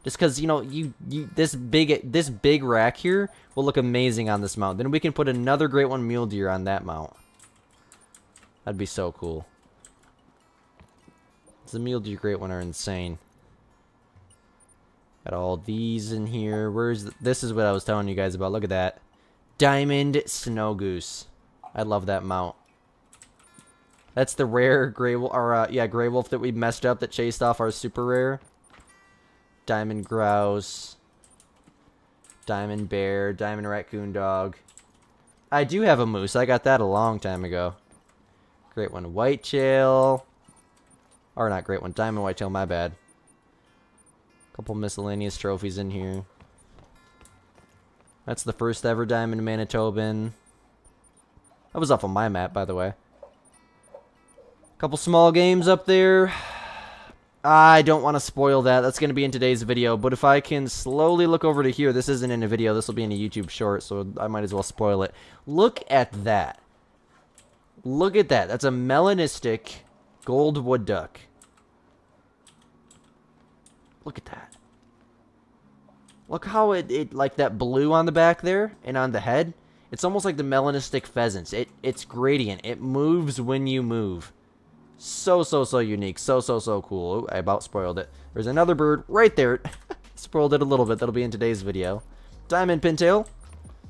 Just because, you know, this big rack here will look amazing on this mount. Then we can put another great one mule deer on that mount. That'd be so cool. The mule deer great one are insane. Got all these in here. This is what I was telling you guys about. Look at that. Diamond snow goose. I love that mount. That's the rare gray wolf, or gray wolf that we messed up that chased off our super rare. Diamond grouse. Diamond bear. Diamond raccoon dog. I do have a moose. I got that a long time ago. Great one whitetail. Or not great one. Diamond whitetail, my bad. Couple miscellaneous trophies in here. That's the first ever diamond Manitoban. That was off of my map, by the way. Couple small games up there. I don't want to spoil that. That's going to be in today's video. But if I can slowly look over to here. This isn't in a video. This will be in a YouTube short. So I might as well spoil it. Look at that. Look at that. That's a melanistic gold wood duck. Look at that. Look how it like that blue on the back there and on the head. It's almost like the melanistic pheasants. It's gradient. It moves when you move. So unique. So cool. Ooh, I about spoiled it. There's another bird right there. Spoiled it a little bit. That'll be in today's video. Diamond pintail.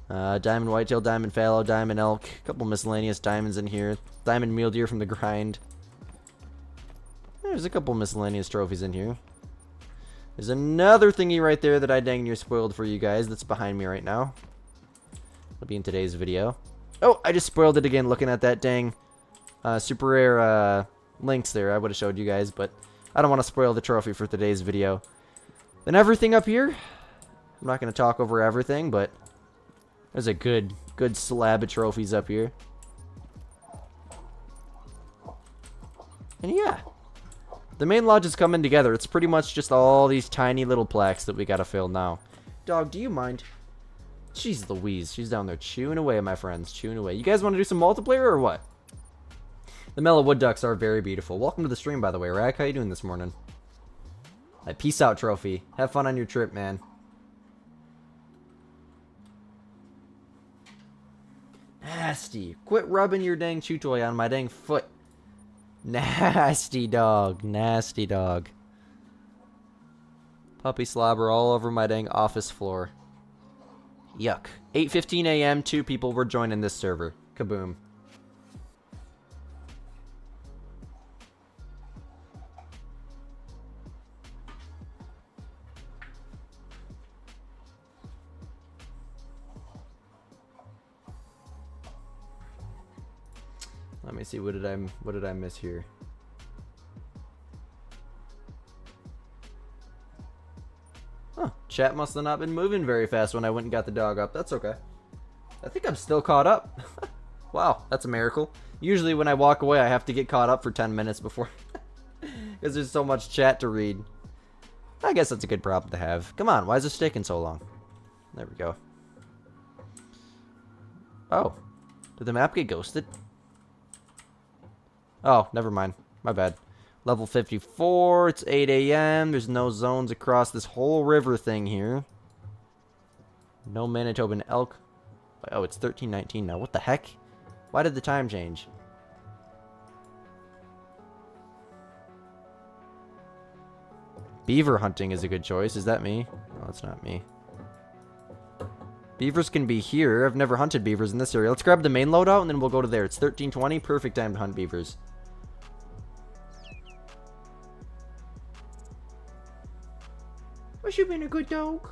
Diamond whitetail, diamond fallow, diamond elk. A couple miscellaneous diamonds in here. Diamond mule deer from the grind. There's a couple miscellaneous trophies in here. There's another thingy right there that I dang near spoiled for you guys that's behind me right now. It'll be in today's video. Oh, I just spoiled it again looking at that dang super rare links there. I would have showed you guys, but I don't want to spoil the trophy for today's video. Then everything up here. I'm not going to talk over everything, but there's a good slab of trophies up here. And yeah. The main lodge is coming together. It's pretty much just all these tiny little plaques that we gotta fill now. Dog, do you mind? Jeez Louise. She's down there chewing away, my friends. Chewing away. You guys want to do some multiplayer or what? The mellow wood ducks are very beautiful. Welcome to the stream, by the way, Rack. How you doing this morning? A peace out trophy. Have fun on your trip, man. Nasty. Quit rubbing your dang chew toy on my dang foot. Nasty dog. Nasty dog. Puppy slobber all over my dang office floor. Yuck. 8:15 a.m. 2 people were joining this server. Kaboom. Let me see, what did I miss here? Huh, chat must have not been moving very fast when I went and got the dog up. That's okay. I think I'm still caught up. Wow, that's a miracle. Usually when I walk away, I have to get caught up for 10 minutes before. Because there's so much chat to read. I guess that's a good problem to have. Come on, why is this taking so long? There we go. Oh, did the map get ghosted? Oh, never mind. My bad. Level 54. It's 8 a.m. There's no zones across this whole river thing here. No Manitoban elk. Oh, it's 13:19 now. What the heck? Why did the time change? Beaver hunting is a good choice. Is that me? No, it's not me. Beavers can be here. I've never hunted beavers in this area. Let's grab the main loadout and then we'll go to there. It's 13:20. Perfect time to hunt beavers. Was you being a good dog?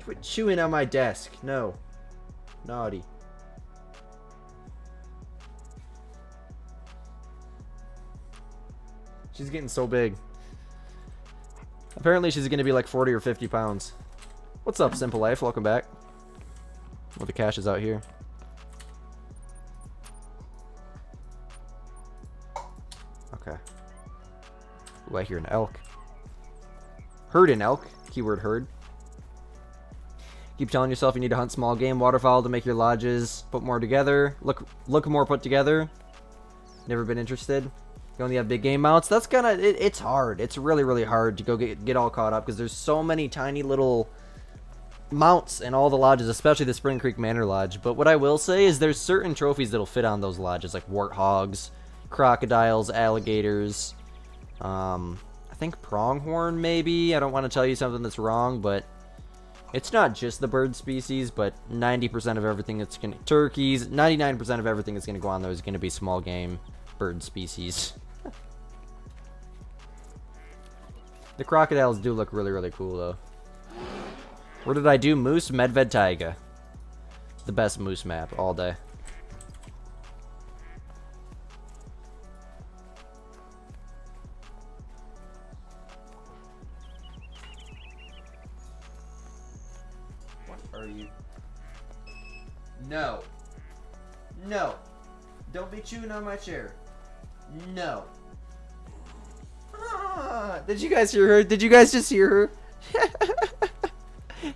Quit chewing on my desk. No. Naughty. She's getting so big. Apparently she's going to be like 40 or 50 pounds. What's up, Simple Life? Welcome back. Well, the cash is out here. Okay. Ooh, I hear an elk. Heard an elk. Keyword heard. Keep telling yourself you need to hunt small game waterfowl to make your lodges put more together. Look more put together. Never been interested. You only have big game mounts. That's kind of... It's hard. It's really, really hard to go get all caught up because there's so many tiny little mounts in all the lodges, especially the Spring Creek Manor Lodge. But what I will say is there's certain trophies that'll fit on those lodges, like warthogs, crocodiles, alligators. I think pronghorn, maybe. I don't want to tell you something that's wrong, but it's not just the bird species, but 90% of everything that's going to... Turkeys, 99% of everything that's going to go on there is going to be small game bird species. The crocodiles do look really, really cool, though. Where did I do? Moose, Medved, Taiga. The best moose map all day. What are you? No. No. Don't be chewing on my chair. No. Ah, did you guys hear her? Did you guys just hear her?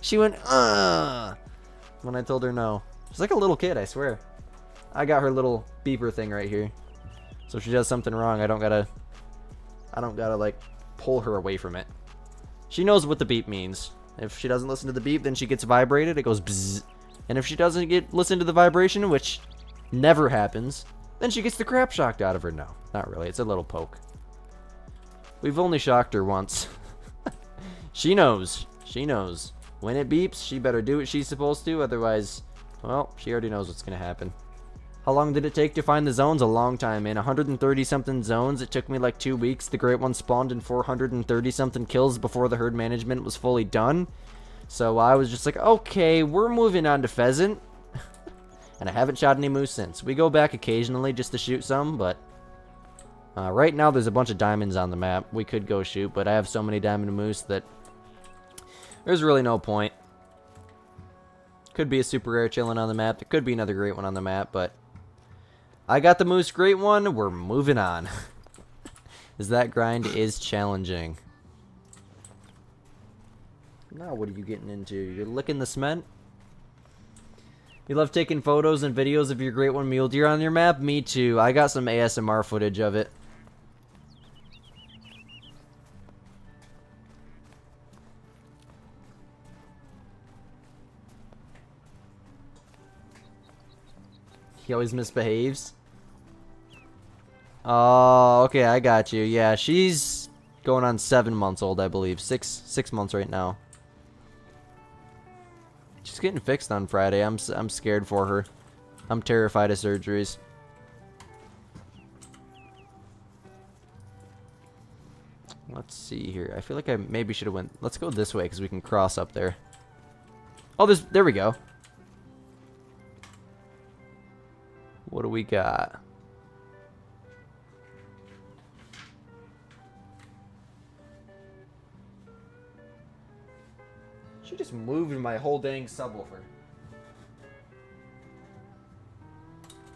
She went, when I told her no. She's like a little kid, I swear. I got her little beeper thing right here. So if she does something wrong, I don't gotta like pull her away from it. She knows what the beep means. If she doesn't listen to the beep, then she gets vibrated. It goes bzzz. And if she doesn't listen to the vibration, which never happens, then she gets the crap shocked out of her. No, not really. It's a little poke. We've only shocked her once. She knows. She knows. When it beeps, she better do what she's supposed to. Otherwise, well, she already knows what's going to happen. How long did it take to find the zones? A long time. In 130-something zones, it took me like 2 weeks. The Great One spawned in 430-something kills before the herd management was fully done. So I was just like, okay, we're moving on to pheasant. And I haven't shot any moose since. We go back occasionally just to shoot some, but right now there's a bunch of diamonds on the map. We could go shoot, but I have so many diamond moose that there's really no point. Could be a super rare chilling on the map. There could be another great one on the map, but I got the moose great one. We're moving on. As that grind is challenging. Now what are you getting into? You're licking the cement? You love taking photos and videos of your great one mule deer on your map? Me too. I got some ASMR footage of it. He always misbehaves. Oh, okay, I got you. Yeah, she's going on 7 months old, I believe. Six months right now. She's getting fixed on Friday. I'm scared for her. I'm terrified of surgeries. Let's see here. I feel like I maybe should have went. Let's go this way because we can cross up there. Oh, there we go. What do we got? She just moved my whole dang subwoofer.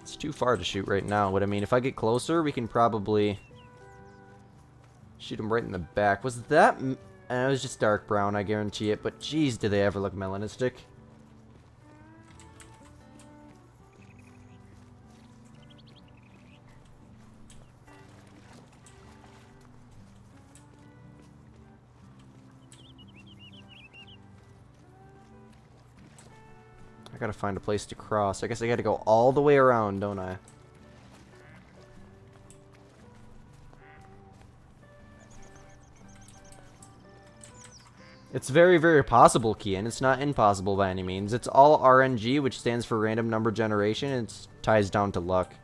It's too far to shoot right now. What I mean, if I get closer, we can probably shoot him right in the back. Was that... it was just dark brown, I guarantee it. But geez, do they ever look melanistic. I gotta find a place to cross. I guess I gotta go all the way around, don't I? It's very, very possible, Kian. It's not impossible by any means. It's all RNG, which stands for random number generation. It ties down to luck.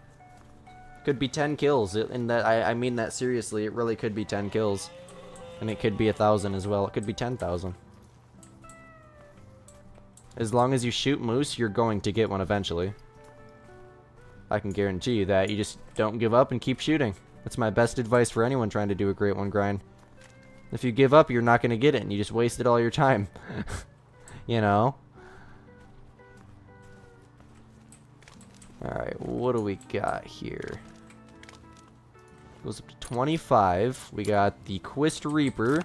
Could be 10 kills. And that I mean that seriously. It really could be 10 kills. And it could be 1,000 as well. It could be 10,000. As long as you shoot moose, you're going to get one eventually. I can guarantee you that. You just don't give up and keep shooting. That's my best advice for anyone trying to do a Great One grind. If you give up, you're not going to get it, and you just wasted all your time. You know? Alright, what do we got here? Goes up to 25. We got the Quist Reaper.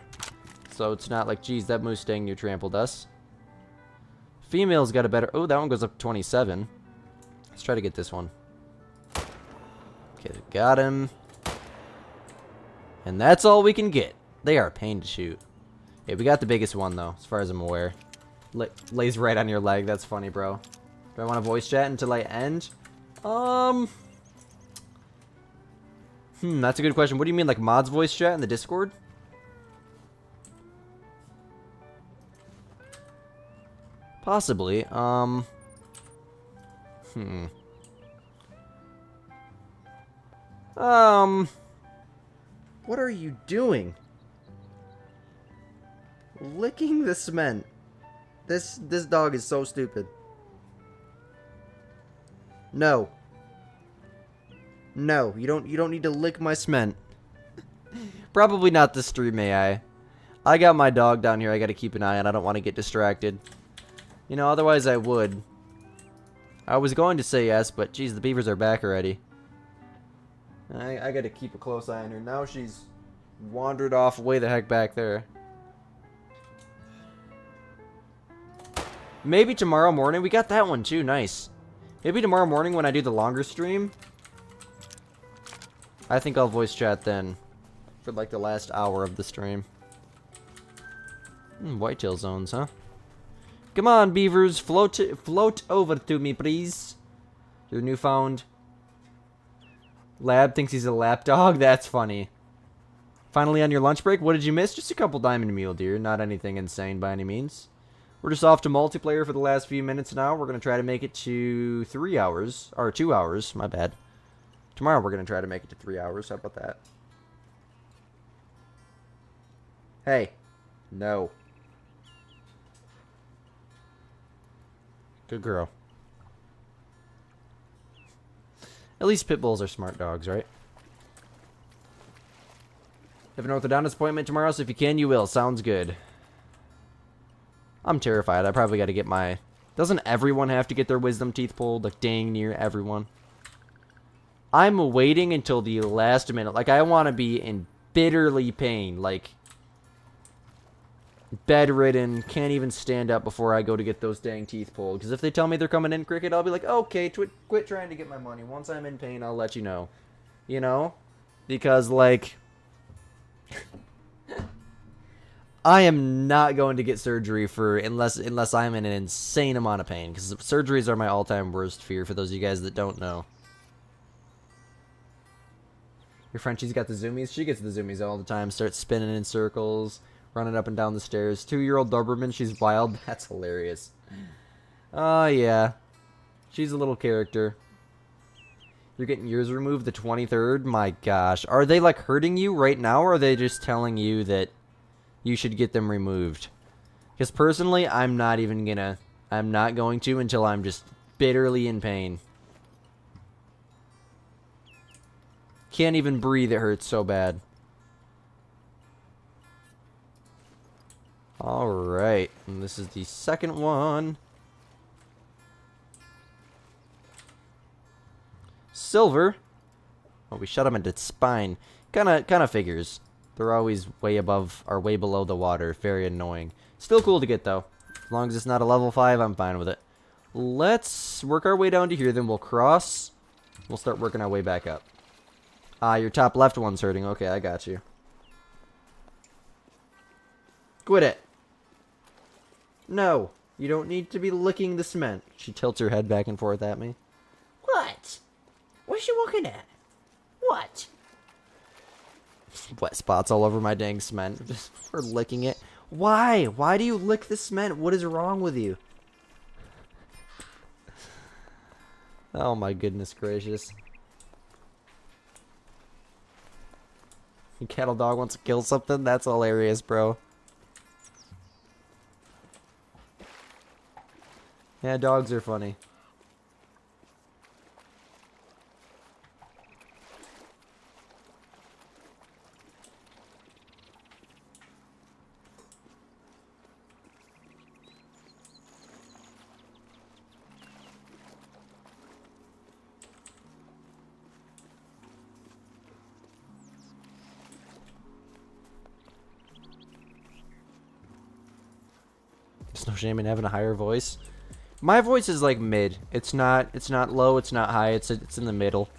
So it's not like, geez, that Mustang you trampled us. Female's got a better... Oh, that one goes up to 27. Let's try to get this one. Okay, got him. And that's all we can get. They are a pain to shoot. Yeah, we got the biggest one, though, as far as I'm aware. Lays right on your leg. That's funny, bro. Do I want to voice chat until I end? That's a good question. What do you mean, like mods voice chat in the Discord? Possibly. What are you doing? Licking the cement. This dog is so stupid. No. No, you don't need to lick my cement. Probably not this stream, AI. I got my dog down here I gotta keep an eye on. I don't want to get distracted. You know, otherwise I would. I was going to say yes, but geez, the beavers are back already. I gotta keep a close eye on her. Now she's wandered off way the heck back there. Maybe tomorrow morning. We got that one too. Nice. Maybe tomorrow morning when I do the longer stream. I think I'll voice chat then. For like the last hour of the stream. Whitetail zones, huh? Come on, beavers. Float over to me, please. Your newfound lab thinks he's a lap dog. That's funny. Finally on your lunch break. What did you miss? Just a couple diamond mule deer. Not anything insane by any means. We're just off to multiplayer for the last few minutes now. We're going to try to make it to 3 hours. Or 2 hours. My bad. Tomorrow we're going to try to make it to 3 hours. How about that? Hey. No. Good girl. At least pit bulls are smart dogs, right? Have an orthodontist appointment tomorrow, so if you can, you will. Sounds good. I'm terrified. I probably got to get my... Doesn't everyone have to get their wisdom teeth pulled? Like, dang near everyone. I'm waiting until the last minute. Like, I want to be in bitterly pain. Like, bedridden. Can't even stand up before I go to get those dang teeth pulled. Because if they tell me they're coming in, Cricket, I'll be like, okay, quit trying to get my money. Once I'm in pain, I'll let you know. You know? Because, like... I am not going to get surgery for unless I'm in an insane amount of pain, because surgeries are my all-time worst fear for those of you guys that don't know. Your Frenchie's got the zoomies. She gets the zoomies all the time. Starts spinning in circles, running up and down the stairs. 2-year-old Doberman. She's wild. That's hilarious. Oh, yeah. She's a little character. You're getting yours removed the 23rd? My gosh. Are they, like, hurting you right now, or are they just telling you that you should get them removed? Because personally, I'm not going to until I'm just bitterly in pain. Can't even breathe, it hurts so bad. Alright, and this is the second one. Silver. Oh, we shot him at its spine. Kinda figures. They're always way above or way below the water. Very annoying. Still cool to get, though. As long as it's not a level 5, I'm fine with it. Let's work our way down to here, then we'll cross. We'll start working our way back up. Ah, your top left one's hurting. Okay, I got you. Quit it. No, you don't need to be licking the cement. She tilts her head back and forth at me. What? What's you looking at? What? Wet spots all over my dang cement just for licking it. Why? Why do you lick the cement? What is wrong with you? Oh my goodness gracious. Your cattle dog wants to kill something? That's hilarious, bro. Yeah, dogs are funny. shame in having a higher voice. My voice is like mid. It's not low, it's not high, it's in the middle.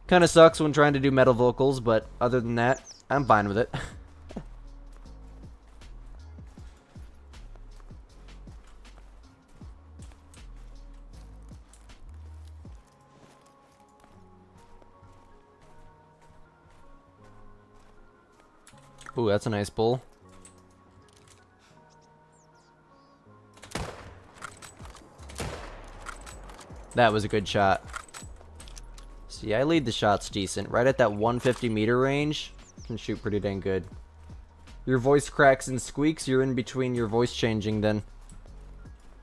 Kind of sucks when trying to do metal vocals, but other than that, I'm fine with it. Ooh, that's a nice bull. That was a good shot. See, I lead the shots decent. Right at that 150-meter range, can shoot pretty dang good. Your voice cracks and squeaks, you're in between your voice changing then.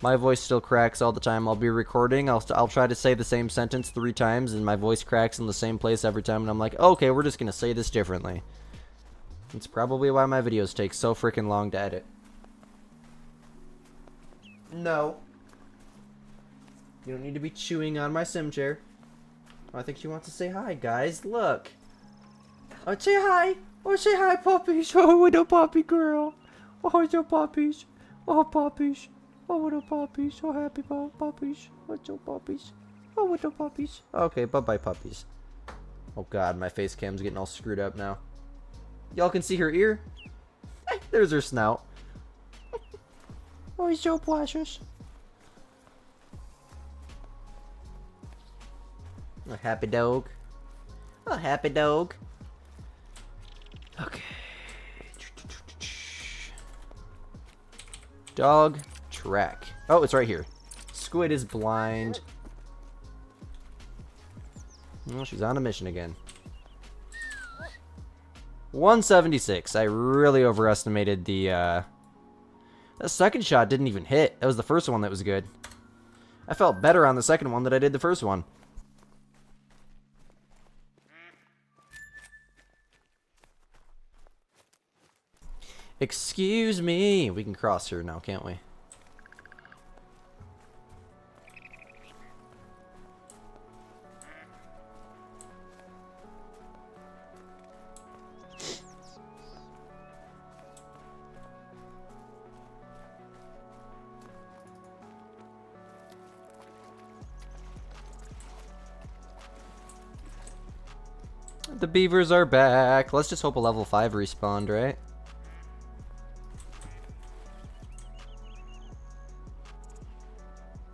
My voice still cracks all the time. I'll be recording, I'll try to say the same sentence 3 times, and my voice cracks in the same place every time, and I'm like, okay, we're just gonna say this differently. It's probably why my videos take so freaking long to edit. No. You don't need to be chewing on my sim chair. Oh, I think she wants to say hi, guys. Look. Oh, say hi. Oh, say hi, puppies. Oh, what a puppy girl. Oh, what's up, puppies? Oh, puppies. Oh, what up, puppies. So happy about puppies. What's up, puppies? Oh, what up, puppies? Okay, bye-bye, puppies. Oh, God, my face cam's getting all screwed up now. Y'all can see her ear. There's her snout. Oh, he's so precious. A happy dog. A happy dog. Okay. Dog track. Oh, it's right here. Squid is blind. Well, she's on a mission again. 176. I really overestimated the, that second shot didn't even hit. That was the first one that was good. I felt better on the second one than I did the first one. Excuse me. We can cross her now, can't we? The beavers are back. Let's just hope a level 5 respawned, right?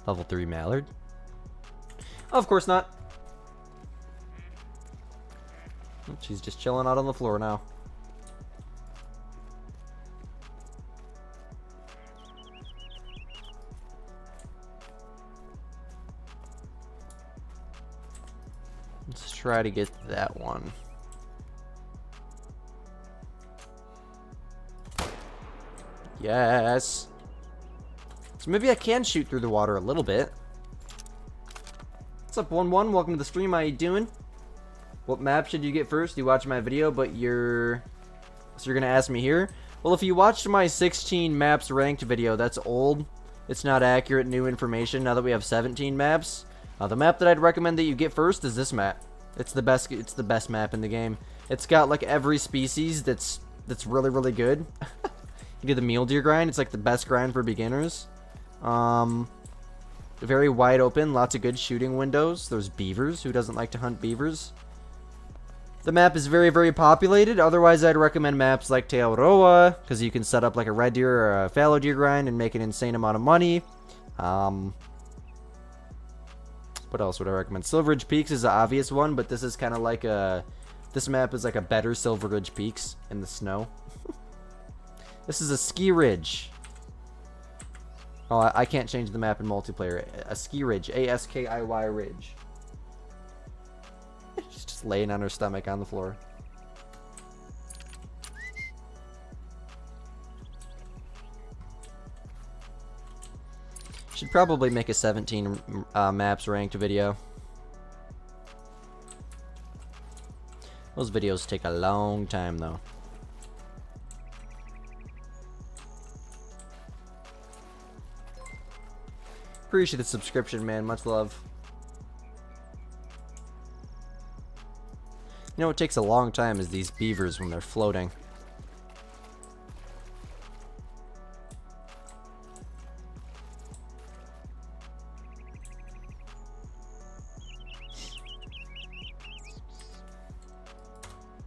Level 3 mallard? Of course not. She's just chilling out on the floor now. Let's try to get that one. Yes. So maybe I can shoot through the water a little bit. What's up, 1-1? Welcome to the stream. How you doing? What map should you get first? You watch my video, but you're... So you're gonna ask me here? Well, if you watched my 16 maps ranked video, that's old. It's not accurate new information now that we have 17 maps. The map that I'd recommend that you get first is this map. It's the best map in the game. It's got like every species that's really, really good. You do the mule deer grind, it's like the best grind for beginners. Very wide open, lots of good shooting windows. There's beavers. Who doesn't like to hunt beavers? The map is very, very populated. Otherwise, I'd recommend maps like Te Aroa, because you can set up like a red deer or a fallow deer grind and make an insane amount of money. What else would I recommend? Silver Ridge Peaks is an obvious one, but this is kind of like a... This map is like a better Silver Ridge Peaks in the snow. This is a ski ridge. Oh, I can't change the map in multiplayer. A ski ridge. A-S-K-I-Y ridge. She's just laying on her stomach on the floor. Should probably make a 17 maps ranked video. Those videos take a long time though. Appreciate the subscription, man. Much love. You know what takes a long time is these beavers when they're floating.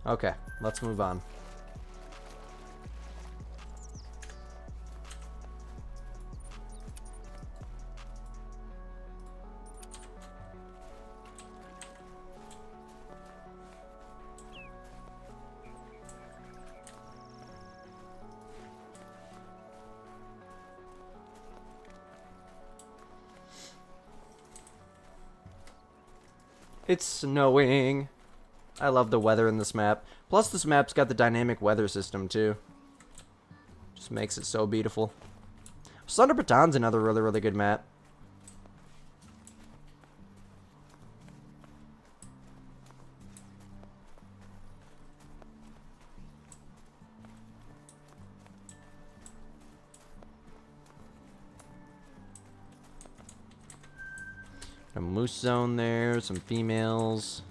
Okay, let's move on. It's snowing. I love the weather in this map. Plus, this map's got the dynamic weather system, too. Just makes it so beautiful. Thunder Baton's another really, really good map. A moose zone there, some females.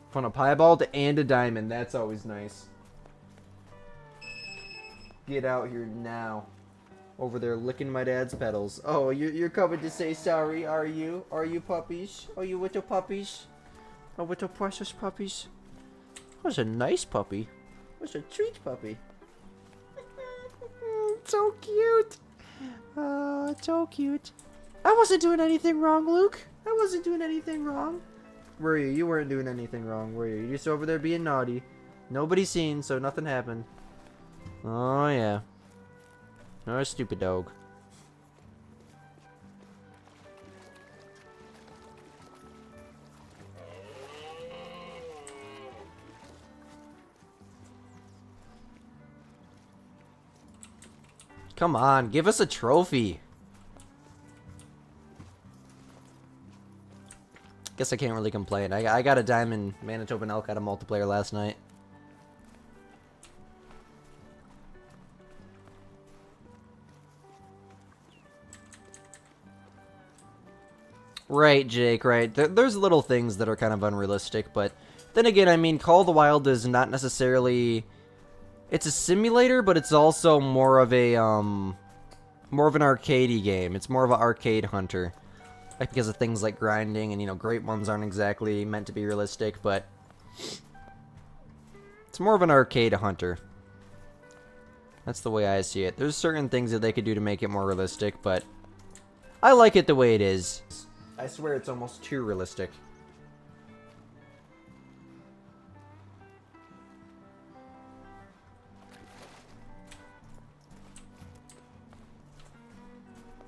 Fun a piebald and a diamond. That's always nice. Get out here now. Over there licking my dad's pedals. Oh, you're coming to say sorry, are you? Are you puppies? Are you little puppies? Oh, little precious puppies? That's a nice puppy. That's a treat puppy. So cute. Oh, so cute. I wasn't doing anything wrong, Luke. I wasn't doing anything wrong. Were you? You weren't doing anything wrong, were you? You're just over there being naughty. Nobody seen, so nothing happened. Oh, yeah. Oh, stupid dog. Come on, give us a trophy. Guess I can't really complain. I got a diamond Manitoban elk out of multiplayer last night. Right, Jake, right. There's little things that are kind of unrealistic, but then again, I mean, Call of the Wild is not necessarily... It's a simulator, but it's also more of an arcadey game. It's more of an arcade hunter. Like, because of things like grinding, and, you know, great ones aren't exactly meant to be realistic, but... It's more of an arcade hunter. That's the way I see it. There's certain things that they could do to make it more realistic, but... I like it the way it is. I swear it's almost too realistic.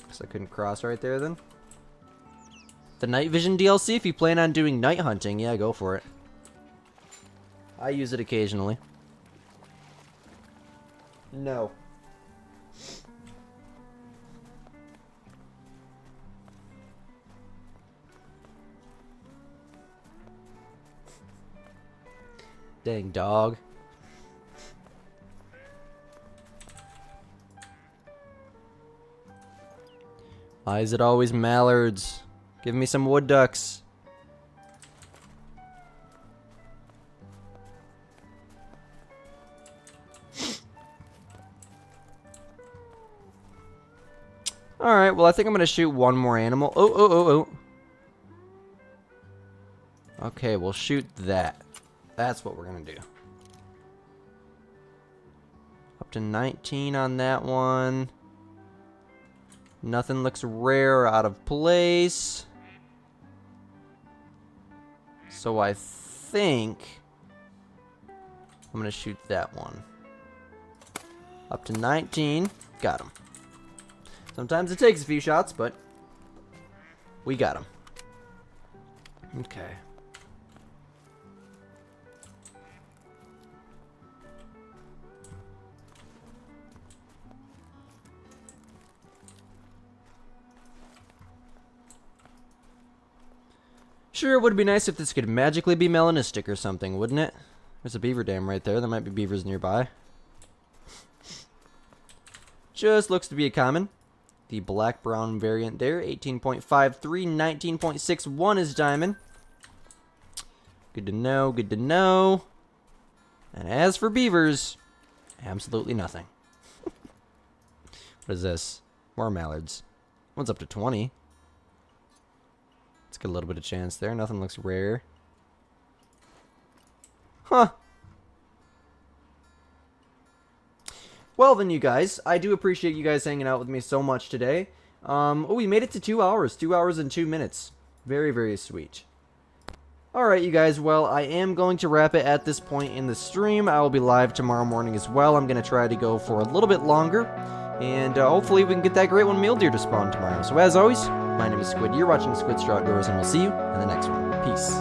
Guess I couldn't cross right there then. The night vision DLC, if you plan on doing night hunting, yeah, go for it. I use it occasionally. No. Dang dog. Why is it always mallards? Give me some wood ducks. Alright, well I think I'm gonna shoot one more animal. Oh. Okay, we'll shoot that. That's what we're gonna do. Up to 19 on that one. Nothing looks rare or out of place. So I think I'm gonna shoot that one. Up to 19. Got him. Sometimes it takes a few shots, but we got him. Okay. Sure, it would be nice if this could magically be melanistic or something, wouldn't it? There's a beaver dam right there. There might be beavers nearby. Just looks to be a common. The black-brown variant there, 18.53, 19.61 is diamond. Good to know, good to know. And as for beavers, absolutely nothing. What is this? More mallards. One's up to 20. Let's get a little bit of chance there. Nothing looks rare. Huh. Well then, you guys, I do appreciate you guys hanging out with me so much today. Oh, we made it to 2 hours. 2 hours and 2 minutes. Very, very sweet. Alright, you guys, well, I am going to wrap it at this point in the stream. I will be live tomorrow morning as well. I'm going to try to go for a little bit longer. And hopefully we can get that great one mule deer to spawn tomorrow. So as always, my name is Squid. You're watching Squid Straw Growers, and we'll see you in the next one. Peace.